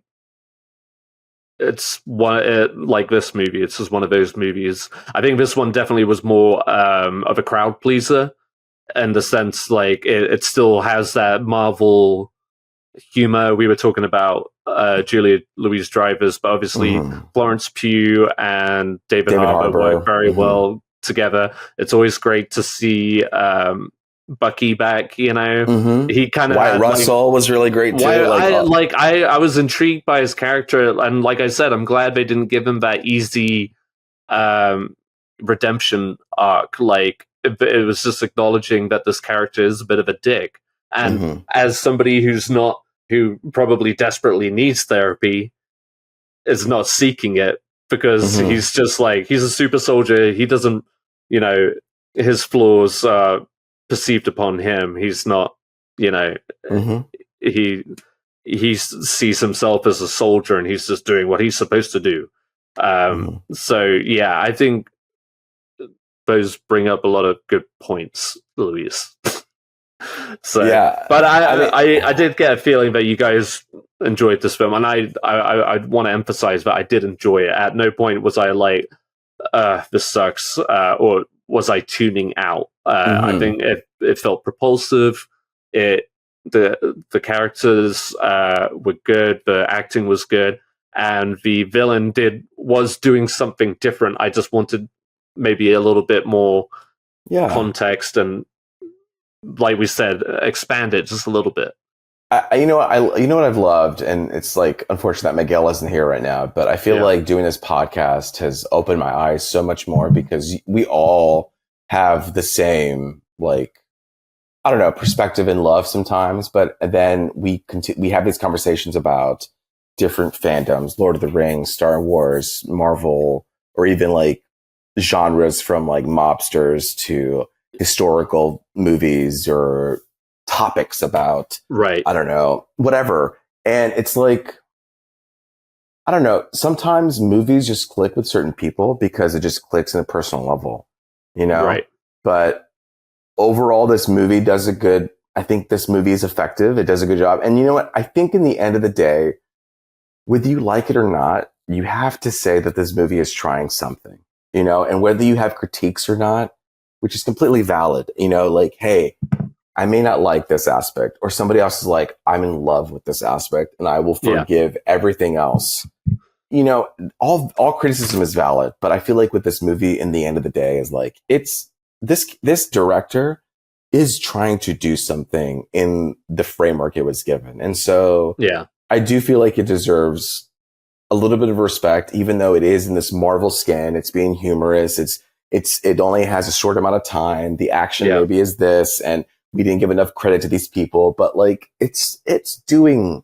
it's like this movie. It's just one of those movies. I think this one definitely was more of a crowd pleaser, in the sense like it still has that Marvel humor. We were talking about Julia Louis-Dreyfuss, but obviously Florence Pugh and David Harbour work very well together. It's always great to see Bucky back, you know. He kind of Wyatt Russell was really great too. I was intrigued by his character, and like I said, I'm glad they didn't give him that easy redemption arc. Like it was just acknowledging that this character is a bit of a dick, and as somebody who probably desperately needs therapy, is not seeking it, because he's just like, he's a super soldier. He doesn't, you know, his flaws are perceived upon him. He's not, you know, he sees himself as a soldier, and he's just doing what he's supposed to do. So yeah, I think those bring up a lot of good points, Louise. So yeah, but I did get a feeling that you guys enjoyed this film, and I want to emphasize that I did enjoy it. At no point was I like, this sucks, or was I tuning out. I think it felt propulsive. The characters were good, the acting was good, and the villain was doing something different. I just wanted maybe a little bit more context, and like we said, expand it just a little bit. You know what I've loved, and it's like unfortunate that Miguel isn't here right now, but I feel like doing this podcast has opened my eyes so much more, because we all have the same, like, I don't know, perspective in love sometimes, but then we have these conversations about different fandoms, Lord of the Rings, Star Wars, Marvel, or even like genres from like mobsters to historical movies or topics about, I don't know, whatever. And it's like, I don't know, sometimes movies just click with certain people because it just clicks in a personal level, you know? But overall, this movie I think this movie is effective. It does a good job. And you know what? I think in the end of the day, whether you like it or not, you have to say that this movie is trying something, you know, and whether you have critiques or not, which is completely valid, you know, like, hey, I may not like this aspect, or somebody else is like, I'm in love with this aspect and I will forgive everything else. You know, all criticism is valid, but I feel like with this movie, in the end of the day, is like, it's this director is trying to do something in the framework it was given. And so I do feel like it deserves a little bit of respect, even though it is in this Marvel skin. It's being humorous. It only has a short amount of time. The action maybe is this, and we didn't give enough credit to these people, but like it's attempting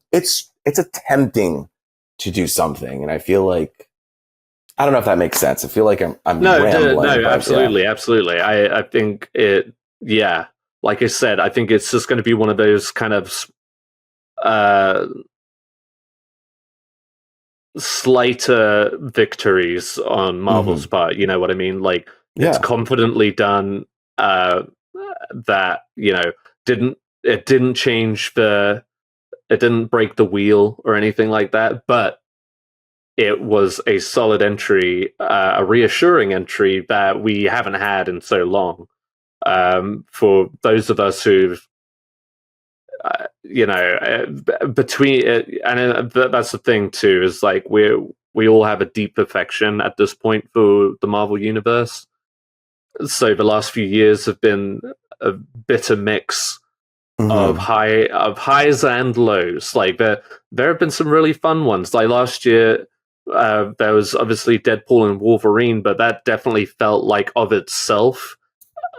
to do something. And I feel like, I don't know if that makes sense. I feel like I'm rambling. No, absolutely. I think like I said, I think it's just going to be one of those kind of slighter victories on Marvel's part. You know what I mean? Like it's confidently done. That didn't change it didn't break the wheel or anything like that, but it was a solid entry, a reassuring entry that we haven't had in so long. For those of us who've, between it, and that's the thing too, is like we all have a deep affection at this point for the Marvel universe. So the last few years have been a bitter mix of highs and lows. Like there have been some really fun ones. Like last year, there was obviously Deadpool and Wolverine, but that definitely felt like of itself,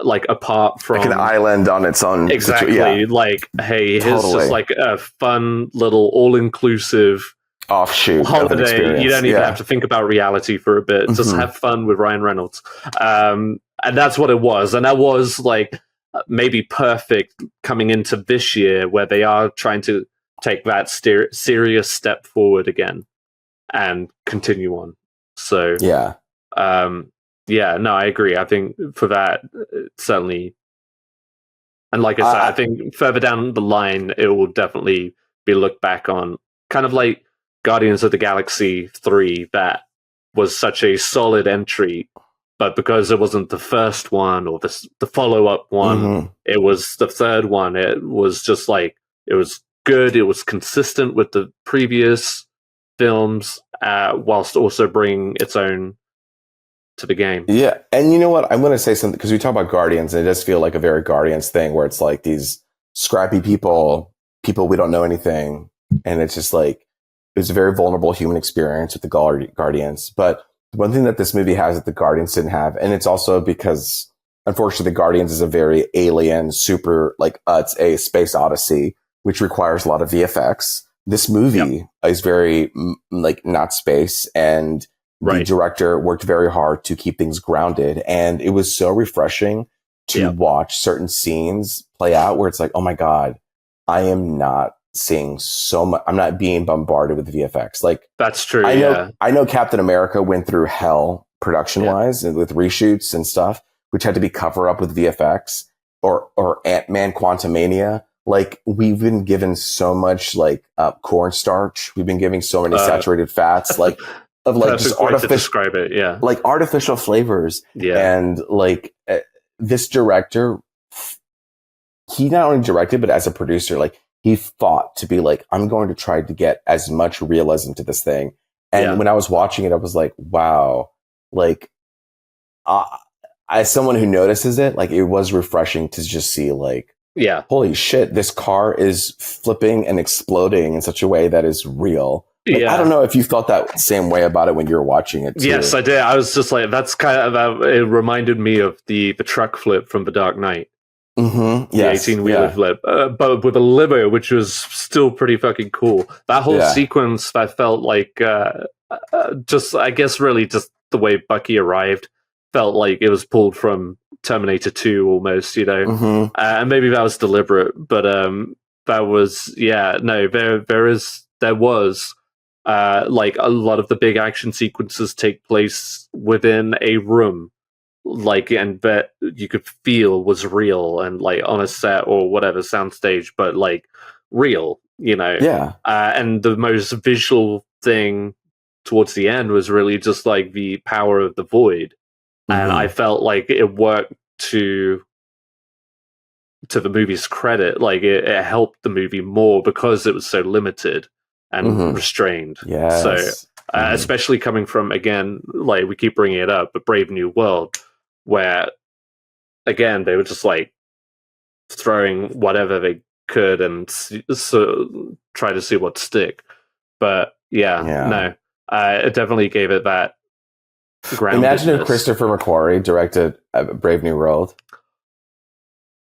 like apart from like an island on its own. Exactly. Like, hey, here's just like a fun little all-inclusive offshoot holiday. You don't even have to think about reality for a bit. Just have fun with Ryan Reynolds. And that's what it was. And that was like maybe perfect coming into this year, where they are trying to take that serious step forward again and continue on. So no, I agree. I think for that, certainly, and like I said, I think further down the line, it will definitely be looked back on, kind of like Guardians of the Galaxy 3, that was such a solid entry. But because it wasn't the first one or the follow-up one, it was the third one. It was just like, it was good. It was consistent with the previous films, whilst also bringing its own to the game. Yeah, and you know what? I'm going to say something, because we talk about Guardians, and it does feel like a very Guardians thing, where it's like these scrappy people we don't know anything, and it's just like, it was a very vulnerable human experience with the Guardians. But one thing that this movie has that the Guardians didn't have, and it's also because, unfortunately, the Guardians is a very alien, super, like, it's a space odyssey, which requires a lot of VFX. This movie is very, like, not space, and the director worked very hard to keep things grounded. And it was so refreshing to watch certain scenes play out where it's like, oh my God, I am not seeing so much. I'm not being bombarded with VFX. Like, that's true. I know Captain America went through hell production wise and with reshoots and stuff, which had to be covered up with VFX, or Ant-Man Quantumania. Like, we've been given so much like cornstarch. We've been giving so many saturated fats, like of like just artificial, describe it, like artificial flavors. And like this director, he not only directed, but as a producer, like, he fought to be like, I'm going to try to get as much realism to this thing. And when I was watching it, I was like, wow, like, as someone who notices it, like, it was refreshing to just see, like, holy shit, this car is flipping and exploding in such a way that is real. Like, I don't know if you felt that same way about it when you were watching it too. Yes, I did. I was just like, that's kind of, it reminded me of the truck flip from The Dark Knight. Yes, the 18-wheeler flip, but with a limo, which was still pretty fucking cool. That whole sequence, I felt like, just, I guess, really just the way Bucky arrived, felt like it was pulled from Terminator 2 almost, you know. And maybe that was deliberate, but that was, there was like a lot of the big action sequences take place within a room. Like, and that you could feel was real, and like on a set or whatever soundstage, but like real, you know. And the most visual thing towards the end was really just like the power of the void, and I felt like it worked to the movie's credit. Like it helped the movie more because it was so limited and restrained. So especially coming from, again, like we keep bringing it up, but Brave New World, where, again, they were just like throwing whatever they could and try to see what stick. But it definitely gave it that groundedness. Imagine if Christopher McQuarrie directed Brave New World.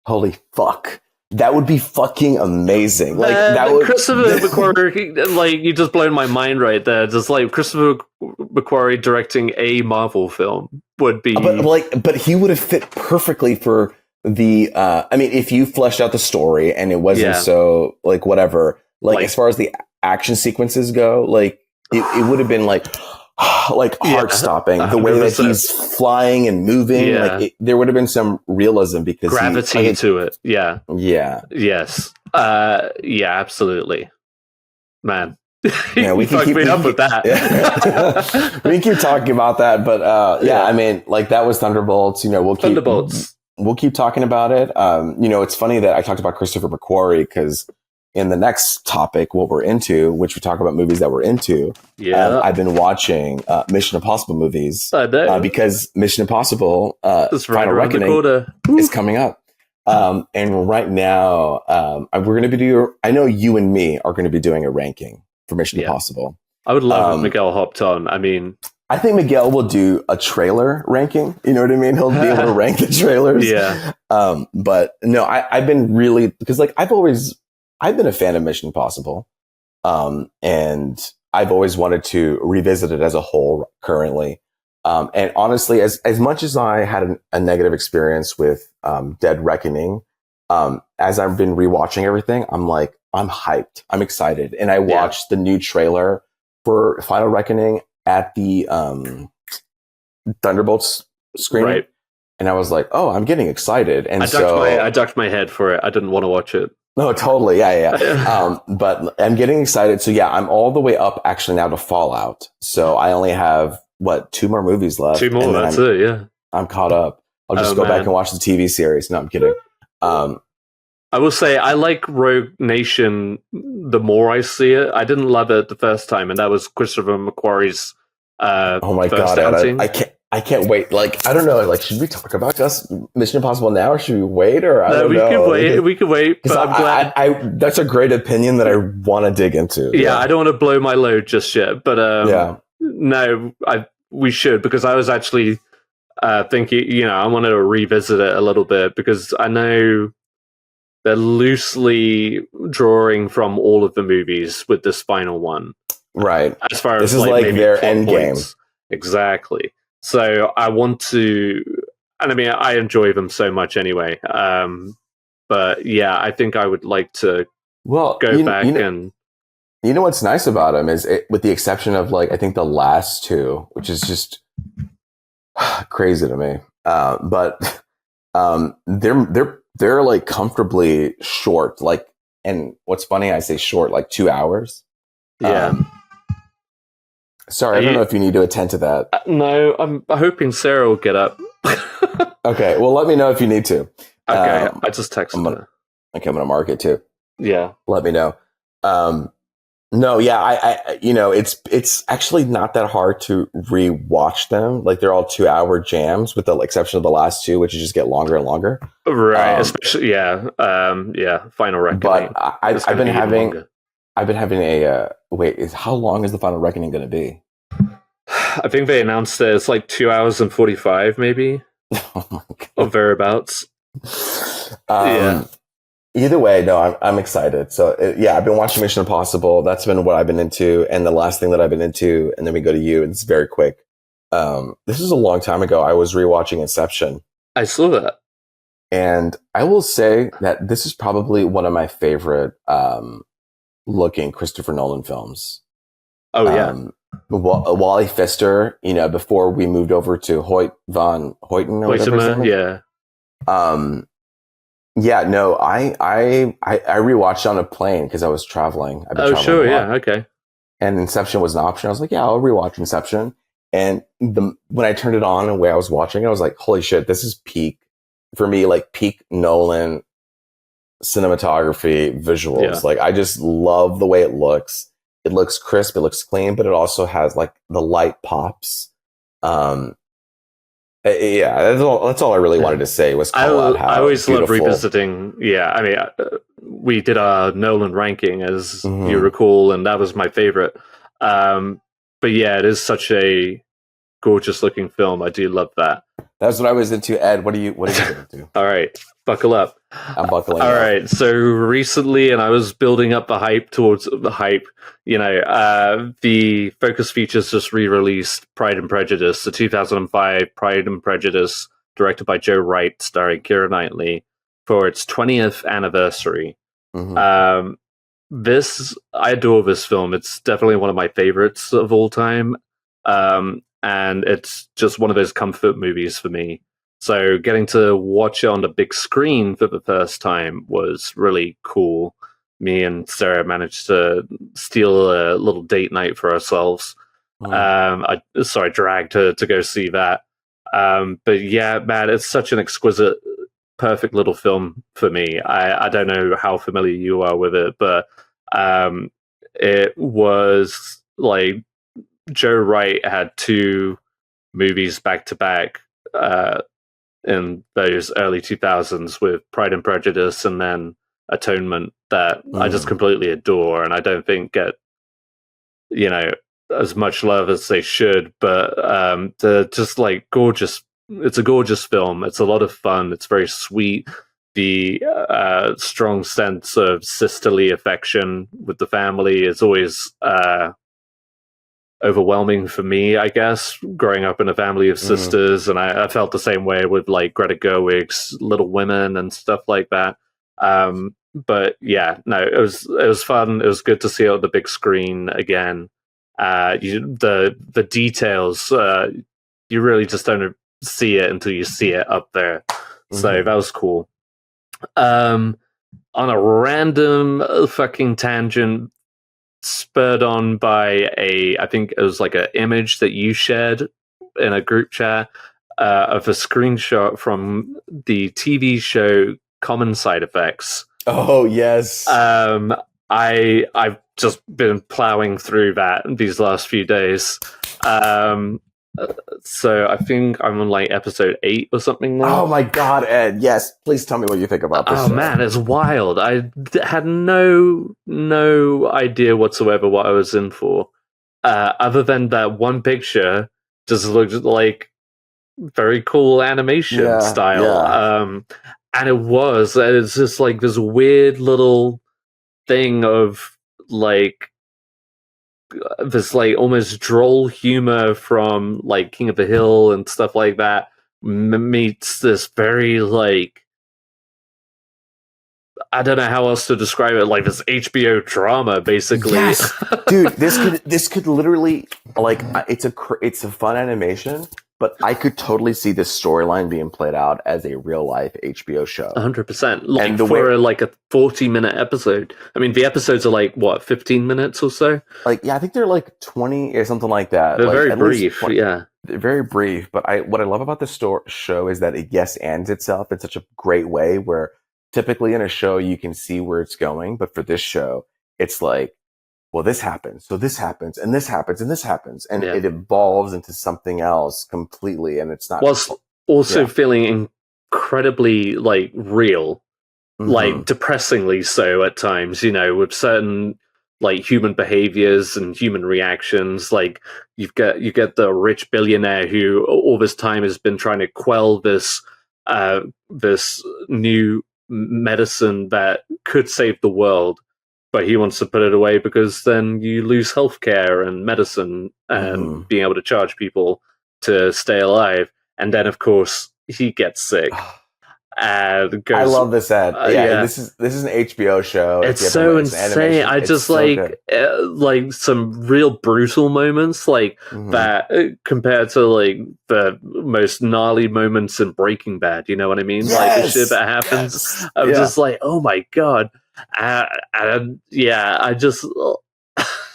Holy fuck. That would be fucking amazing. Like, that would... Christopher McQuarrie, like, you just blown my mind right there. Just like Christopher McQuarrie directing a Marvel film would be, but he would have fit perfectly for the. I mean, if you fleshed out the story and it wasn't so like whatever. Like, as far as the action sequences go, like it would have been like heart stopping. The way that 100%. he's flying and moving, there would have been some realism because gravity to it. Yeah. Yes. Yeah. Absolutely. Man. Yeah, we can keep up with that. Yeah. We can keep talking about that, but I mean, like that was Thunderbolts. We'll keep talking about it. It's funny that I talked about Christopher McQuarrie because in the next topic, what we're into, which we talk about movies that we're into, I've been watching Mission Impossible movies because Mission Impossible Final Reckoning is coming up. And right now, we're going to be I know you and me are going to be doing a ranking for Mission Impossible. I would love if Miguel hopped on. I mean, I think Miguel will do a trailer ranking. You know what I mean? He'll be able to rank the trailers. Yeah. But no, I've been really, because like I've been a fan of Mission Impossible. And I've always wanted to revisit it as a whole currently. And honestly, as much as I had a negative experience with Dead Reckoning, as I've been rewatching everything, I'm like, I'm hyped. I'm excited. And I watched the new trailer for Final Reckoning at the Thunderbolts screening. Right. And I was like, oh, I'm getting excited. And I ducked my head for it. I didn't want to watch it. No, totally. Yeah. But I'm getting excited. So yeah, I'm all the way up actually now to Fallout. So I only have 2 more movies left. 2 more, that's it. Yeah. I'm caught up. I'll just go back and watch the TV series. No, I'm kidding. I will say I like Rogue Nation the more I see it. I didn't love it the first time, and that was Christopher McQuarrie's oh my god, I can't wait. Like, I don't know. Like, should we talk about just Mission Impossible now, or should we wait? Or I don't know. We could wait. But I'm glad. That's a great opinion that I want to dig into. Yeah, I don't want to blow my load just yet, but no, we should, because I was actually thinking. I wanted to revisit it a little bit because I know they're loosely drawing from all of the movies with this final one, right? As far as this is like their end game, exactly. So I want to, and I mean, I enjoy them so much anyway. But yeah, I think I would like to go back and. You know what's nice about them is, with the exception of like I think the last 2, which is just crazy to me. But they're like comfortably short. Like, and what's funny, I say short, like 2 hours. Yeah. Sorry, I don't know if you need to attend to that. No, I'm hoping Sarah will get up. Okay, well, let me know if you need to. Okay, I just texted her. Okay, I'm going to mark it too. Yeah. Let me know. No, yeah, I it's actually not that hard to rewatch them. Like, they're all 2-hour jams, with the exception of the last 2, which just get longer and longer. Right, especially, Final Reckoning. But I've been having a wait. How long is the Final Reckoning going to be? I think they announced that it's like 2 hours and 45, maybe. Oh my god! Or thereabouts. Either way, no, I'm excited. So I've been watching Mission Impossible. That's been what I've been into, and the last thing that I've been into, and then we go to you, and it's very quick. This is a long time ago. I was rewatching Inception. I saw that, and I will say that this is probably one of my favorite looking Christopher Nolan films. Oh yeah. Wally Pfister, before we moved over to Hoyt van Hoyten or whatever. Yeah. Yeah, no, I rewatched on a plane because I was traveling. Oh, sure, yeah, okay. And Inception was an option. I was like, yeah, I'll rewatch Inception. And when I turned it on and the way I was watching, I was like, holy shit, this is peak for me, like peak Nolan cinematography, visuals. Yeah. Like, I just love the way it looks. It looks crisp, it looks clean, but it also has like the light pops. That's all I really wanted to say was call out how I always love revisiting. Yeah, I mean, we did our Nolan ranking, as you recall, and that was my favorite. But yeah, it is such a gorgeous looking film. I do love that. That's what I was into. Ed, what are you into? All right, buckle up. I'm buckling up. All right, so recently, and I was building up the hype towards the hype. The Focus Features just re-released Pride and Prejudice, the 2005 Pride and Prejudice, directed by Joe Wright, starring Keira Knightley, for its 20th anniversary. I adore this film. It's definitely one of my favorites of all time. And it's just one of those comfort movies for me. So getting to watch it on the big screen for the first time was really cool. Me and Sarah managed to steal a little date night for ourselves. I dragged her to go see that. But yeah, man, it's such an exquisite, perfect little film for me. I don't know how familiar you are with it, but it was like Joe Wright had two movies back to back in those early 2000s with Pride and Prejudice and then Atonement that I just completely adore, and I don't think get as much love as they should, but they're just like gorgeous. It's a gorgeous film. It's a lot of fun. It's very sweet. The strong sense of sisterly affection with the family is always overwhelming for me, I guess, growing up in a family of sisters. And I felt the same way with like Greta Gerwig's Little Women and stuff like that. But yeah, no, it was fun. It was good to see it on the big screen again. The details, you really just don't see it until you see it up there. So that was cool. On a random fucking tangent, spurred on by I think it was like an image that you shared in a group chat of a screenshot from the TV show Common Sideeffects. Oh yes. I've just been plowing through that these last few days. So I think I'm on like episode 8 or something now. Oh my god, Ed! Yes, please tell me what you think about this. Oh show. Man, it's wild. I had no idea whatsoever what I was in for, other than that one picture just looked like very cool animation style. Yeah. And it's just like this weird little thing of like this like almost droll humor from like King of the Hill and stuff like that meets this very like, I don't know how else to describe it, like this HBO drama basically. Yes. Dude, this could literally like it's a fun animation, but I could totally see this storyline being played out as a real life HBO show. 100%. Like for like a 40-minute episode. I mean, the episodes are like what, 15 minutes or so? Like, yeah, I think they're like 20 or something like that. They're like, very brief, 20, yeah. They're very brief, but what I love about this show is that it ends itself in such a great way where typically in a show you can see where it's going, but for this show, it's like, well, this happens, so this happens, and this happens, and this happens, and it evolves into something else completely, and it's not. Whilst also feeling incredibly like real, like depressingly so at times. With certain like human behaviors and human reactions. Like you get the rich billionaire who all this time has been trying to quell this new medicine that could save the world. But he wants to put it away because then you lose healthcare and medicine and being able to charge people to stay alive. And then, of course, he gets sick. And goes, I love this ad. This is an HBO show. It's so insane. I just like some real brutal moments like that compared to like the most gnarly moments in Breaking Bad. You know what I mean? Yes! Like the shit that happens. Yes! I'm just like, oh my god. I just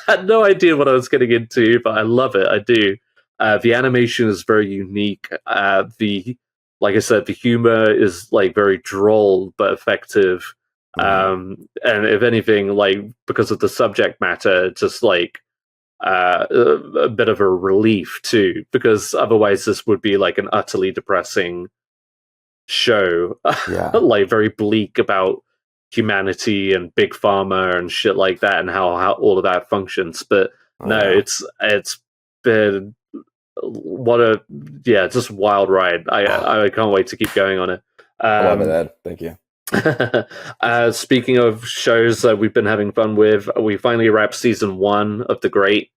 had no idea what I was getting into, but I love it. I do. The animation is very unique. Like I said, the humor is like very droll but effective. And if anything, like because of the subject matter, just like a bit of a relief too, because otherwise this would be like an utterly depressing show, like very bleak about humanity and big pharma and shit like that and how all of that functions. But it's been just wild ride. I can't wait to keep going on it. I love it, Ed. Thank you. Speaking of shows that we've been having fun with, we finally wrapped season 1 of The Great.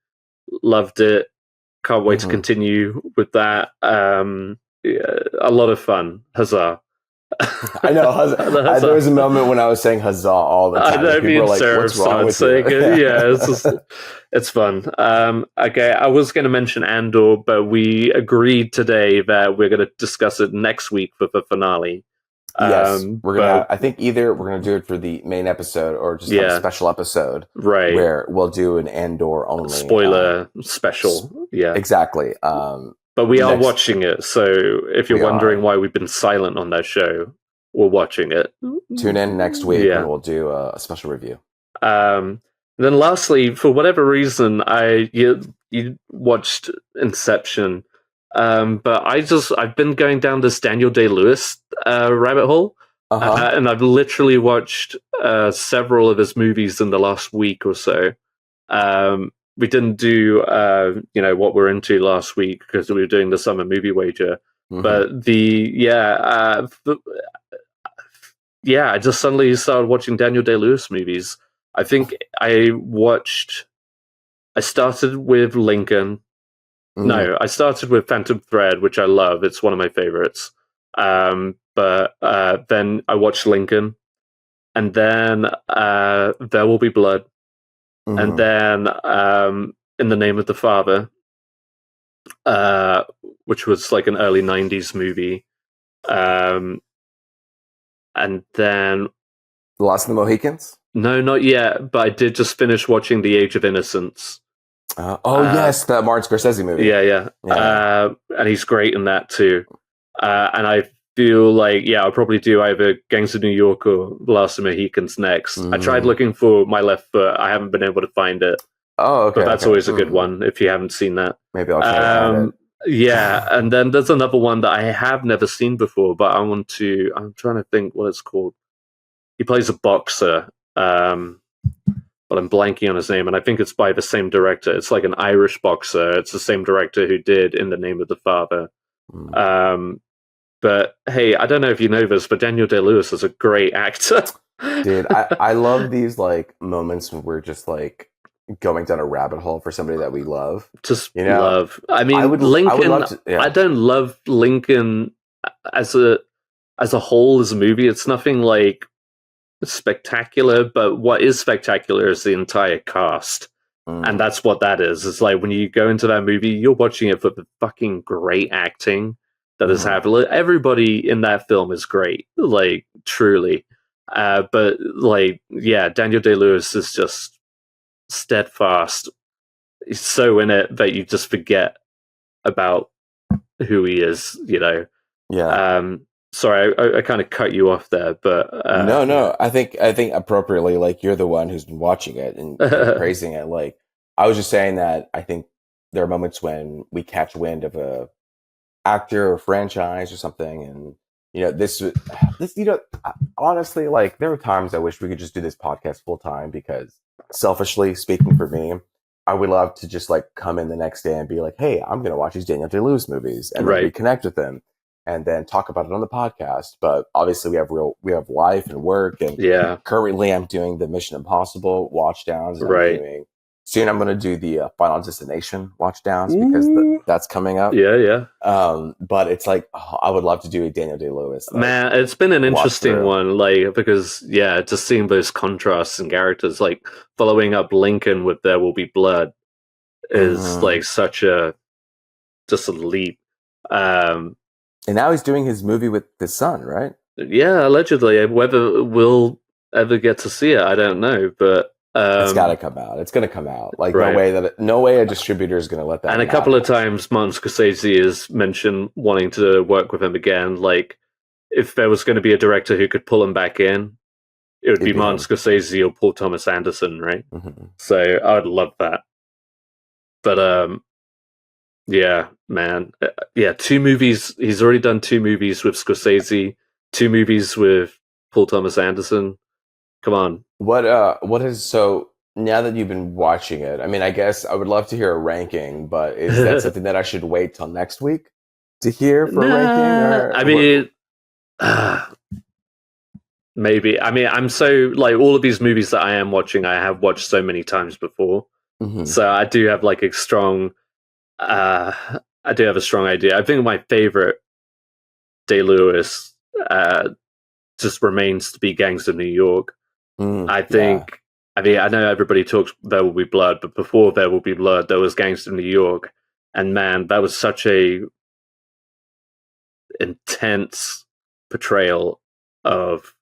Loved it. Can't wait to continue with that. A lot of fun. Huzzah. I know. There was a moment when I was saying huzzah all the time. I know, People were like, "What's wrong with you?" Yeah, it's fun. Okay, I was going to mention Andor, but we agreed today that we're going to discuss it next week for the finale. Yes, we're gonna. I think either we're gonna do it for the main episode or just have a special episode, right? Where we'll do an Andor only spoiler special. Yeah, exactly. But we are watching it, so if you're wondering why we've been silent on that show, we're watching it. Tune in next week and we'll do a special review. Then lastly, for whatever reason, you watched Inception. But I've been going down this Daniel Day-Lewis rabbit hole, and I've literally watched several of his movies in the last week or so. We didn't do what we're into last week because we were doing the summer movie wager. But I just suddenly started watching Daniel Day-Lewis movies. I think I started with Lincoln. No, I started with Phantom Thread, which I love. It's one of my favorites. But then I watched Lincoln, and then There Will Be Blood, and then In the Name of the Father, which was like an early 90s movie. And then The Last of the Mohicans? No, not yet, but I did just finish watching The Age of Innocence. Yes, the Martin Scorsese movie. Yeah. And he's great in that too. And I feel like, I'll probably do either Gangs of New York or Last of the Mohicans next. I tried looking for My Left Foot. I haven't been able to find it. Oh, okay. But that's always a good one if you haven't seen that. Maybe I'll try to find it. Yeah, and then there's another one that I have never seen before, but I'm trying to think what it's called. He plays a boxer, but I'm blanking on his name, and I think it's by the same director. It's like an Irish boxer. It's the same director who did In the Name of the Father. But hey, I don't know if you know this, but Daniel Day-Lewis is a great actor. Dude, I love these like moments when we're just like going down a rabbit hole for somebody that we love. Love. I mean, Lincoln. I don't love Lincoln as a whole as a movie. It's nothing like spectacular, but what is spectacular is the entire cast. And that's what that is. It's like when you go into that movie, you're watching it for the fucking great acting that is happening. Everybody in that film is great, like truly. But like, Daniel Day-Lewis is just steadfast. He's so in it that you just forget about who he is, Sorry, I kind of cut you off there, but no. I think appropriately, like you're the one who's been watching it and praising it. Like I was just saying that I think there are moments when we catch wind of a actor or franchise or something, and this honestly, like there are times I wish we could just do this podcast full time because selfishly speaking, for me, I would love to just like come in the next day and be like, hey, I'm going to watch these Daniel Day-Lewis movies and then reconnect with them. And then talk about it on the podcast. But obviously we have life and work. And currently I'm doing the Mission Impossible watch downs. Soon I'm going to do the Final Destination watch downs because that's coming up. Yeah. But it's like, I would love to do a Daniel Day-Lewis. Man, it's been an interesting one. Like, because just seeing those contrasts and characters, like following up Lincoln with There Will Be Blood is like just a leap. And now he's doing his movie with his son, right? Yeah, allegedly. Whether we'll ever get to see it, I don't know. But it's got to come out. It's going to come out. Like no way a distributor is going to let that. And a couple of times, Martin Scorsese has mentioned wanting to work with him again. Like if there was going to be a director who could pull him back in, it would be Martin Scorsese or Paul Thomas Anderson, right? So I would love that. But yeah, man. 2 movies. He's already done 2 movies with Scorsese, 2 movies with Paul Thomas Anderson. Come on. So now that you've been watching it, I mean, I guess I would love to hear a ranking, but is that something that I should wait till next week to hear for ranking? Maybe. I mean, I'm so like all of these movies that I am watching, I have watched so many times before. So I do have like a strong idea. I think my favorite Day-Lewis just remains to be Gangs of New York. I think. Yeah. I mean, I know everybody talks There Will Be Blood, but before There Will Be Blood, there was Gangs of New York, and man, that was such a intense portrayal of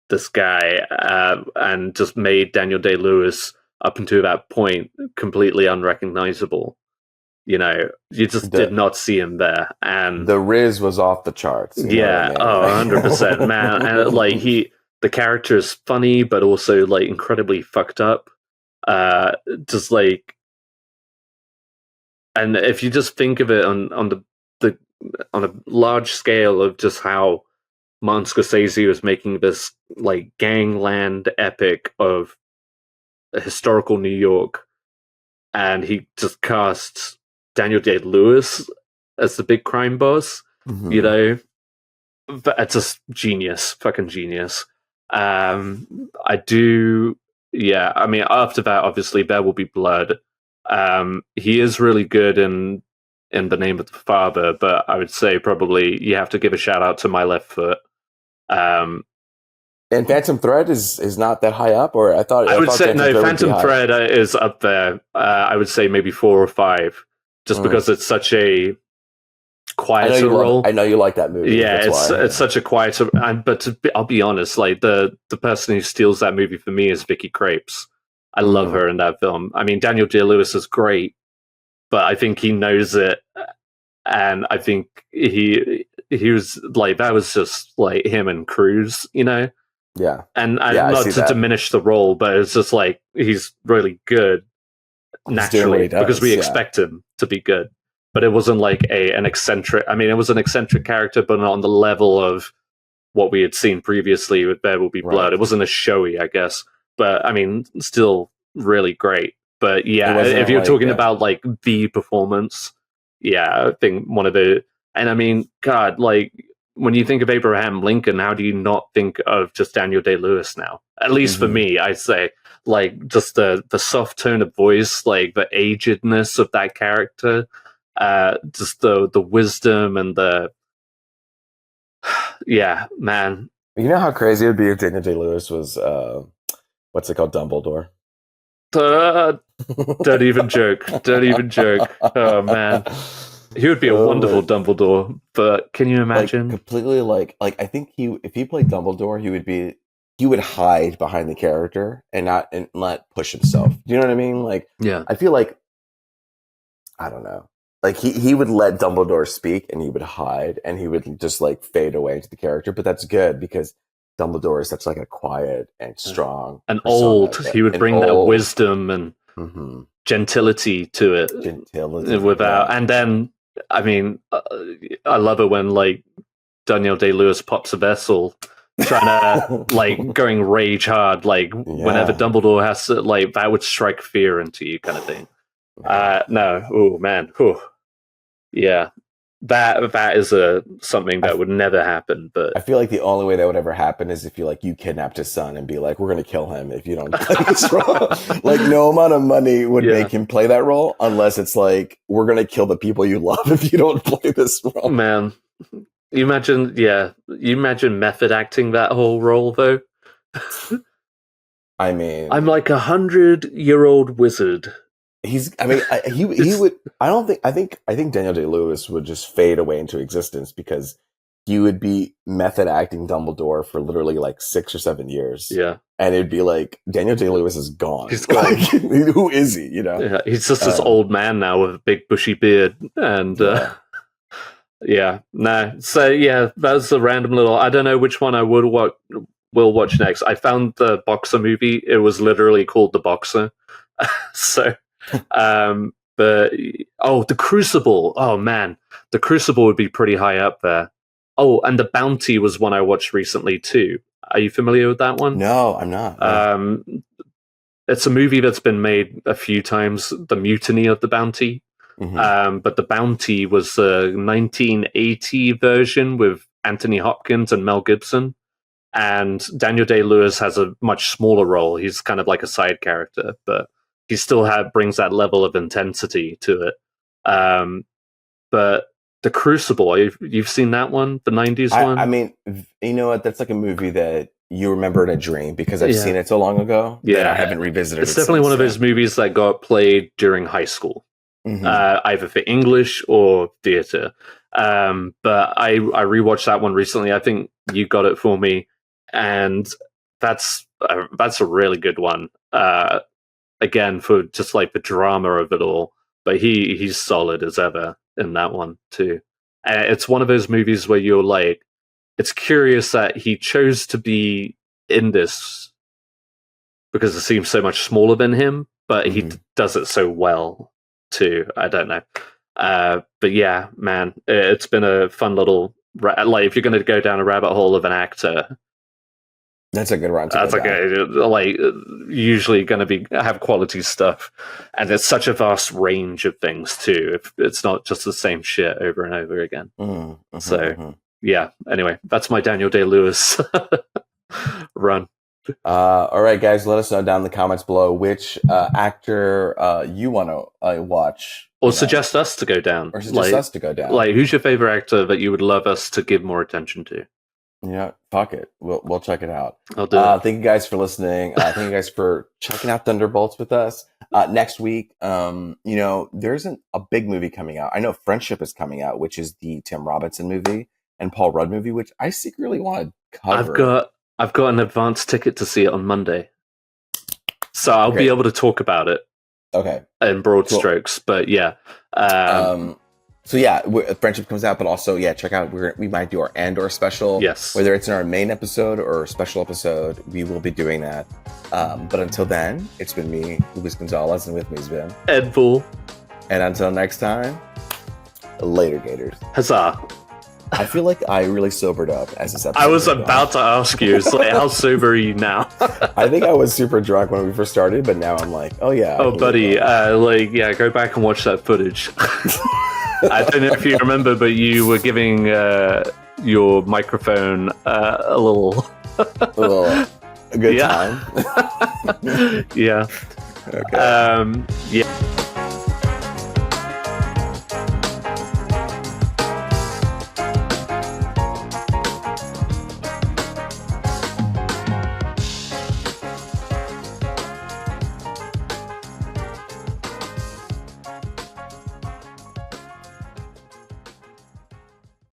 this guy, and just made Daniel Day-Lewis up until that point completely unrecognizable. You know, you just did not see him there, and the Riz was off the charts. Yeah, 100%, man. And like the character is funny, but also like incredibly fucked up. Just like, and if you just think of it on a large scale of just how Martin Scorsese was making this like gangland epic of a historical New York, and he just casts Daniel Day-Lewis as the big crime boss, you know, but it's just genius, fucking genius. I do, yeah. I mean, after that, obviously, There Will Be Blood. He is really good in The Name of the Father, but I would say probably you have to give a shout out to My Left Foot. And Phantom Thread is not that high up, or I would thought say no. Phantom Thread is up there. I would say maybe 4 or 5, just because it's such a quieter role. I know you like that movie. Yeah, it's such a quieter. But I'll be honest, like the person who steals that movie for me is Vicky Krieps. I love her in that film. I mean, Daniel Day-Lewis is great, but I think he knows it, and I think he was like, that was just like him and Cruise, you know. Yeah, and not to diminish the role, but it's just like he's really good naturally because we expect him to be good. But it wasn't like an eccentric. I mean, it was an eccentric character, but on the level of what we had seen previously with There Will Be Blood. It wasn't as showy, I guess, but I mean, still really great. But yeah, if you're talking about like the performance, yeah, I think one of the. And I mean, God, like when you think of Abraham Lincoln, how do you not think of just Daniel Day-Lewis now? At least for me, I'd say, like, just the soft tone of voice, like the agedness of that character, just the wisdom and the yeah, man. You know how crazy it would be if Daniel Day-Lewis was what's it called, Dumbledore? Don't even joke. Don't even joke. Oh man. He would be a wonderful Dumbledore, but can you imagine? Like, completely like I think if he played Dumbledore, he would hide behind the character and not push himself. Do you know what I mean? Like, yeah. I feel like, I don't know. Like he would let Dumbledore speak and he would hide and he would just like fade away into the character. But that's good because Dumbledore is such like a quiet and strong and old. He would bring that wisdom and gentility to it. And then, I mean, I love it when like Daniel Day-Lewis pops a vessel, trying to like going rage hard, like whenever Dumbledore has to, like that would strike fear into you, kind of thing. No, oh man, yeah, that is something that would never happen. But I feel like the only way that would ever happen is if you kidnapped his son and be like, we're going to kill him if you don't play this role. Like no amount of money would make him play that role unless it's like, we're going to kill the people you love if you don't play this role. Man, you imagine method acting that whole role though. I mean, I'm like 100-year-old wizard. He would. I think Daniel Day-Lewis would just fade away into existence because he would be method acting Dumbledore for literally like 6 or 7 years. Yeah, and it'd be like Daniel Day-Lewis is gone. He's gone. Like, who is he? You know, yeah, he's just this old man now with a big bushy beard, and So yeah, that's a random little. I don't know which one I will watch next. I found the Boxer movie. It was literally called The Boxer. So. But The Crucible. Oh man, The Crucible would be pretty high up there. Oh, and The Bounty was one I watched recently too. Are you familiar with that one? No, I'm not. It's a movie that's been made a few times. The Mutiny of the Bounty. But The Bounty was a 1980 version with Anthony Hopkins and Mel Gibson. And Daniel Day-Lewis has a much smaller role. He's kind of like a side character, but brings that level of intensity to it. But The Crucible. You've seen that one, the '90s one. I mean, you know what? That's like a movie that you remember in a dream because I've seen it so long ago. that I haven't revisited. It's definitely one of those movies that got played during high school, either for English or theater. But I rewatched that one recently. I think you got it for me, and that's a really good one. Again, for just like the drama of it all, but he's solid as ever in that one too. It's one of those movies where you're like, it's curious that he chose to be in this because it seems so much smaller than him, but he does it so well too. I don't know. But yeah, man, it's been a fun little, like, if you're going to go down a rabbit hole of an actor, that's a good run. That's like usually going to have quality stuff, and there's such a vast range of things too. It's not just the same shit over and over again. Yeah. Anyway, that's my Daniel Day-Lewis run. All right, guys, let us know down in the comments below which actor you want to watch, or suggest us to go down. Like, who's your favorite actor that you would love us to give more attention to? Yeah, fuck it. We'll check it out. I'll do it. Thank you guys for listening. Thank you guys for checking out Thunderbolts with us. Next week, there isn't a big movie coming out. I know Friendship is coming out, which is the Tim Robinson movie and Paul Rudd movie, which I secretly want to cover. I've got an advance ticket to see it on Monday, so I'll be able to talk about it. Okay, in broad strokes, but yeah. So yeah, Friendship comes out, but also check out we might do our Andor special. Yes, whether it's in our main episode or a special episode, we will be doing that. But until then, it's been me, Luis Gonzalez, and with me has been Ed Bull. And until next time, later, Gators. Huzzah! I feel like I really sobered up as this episode. I was about to ask you, so how sober are you now? I think I was super drunk when we first started, but now I'm like, oh yeah. Oh, buddy, go back and watch that footage. I don't know if you remember, but you were giving your microphone a good time. Yeah. Okay. Yeah.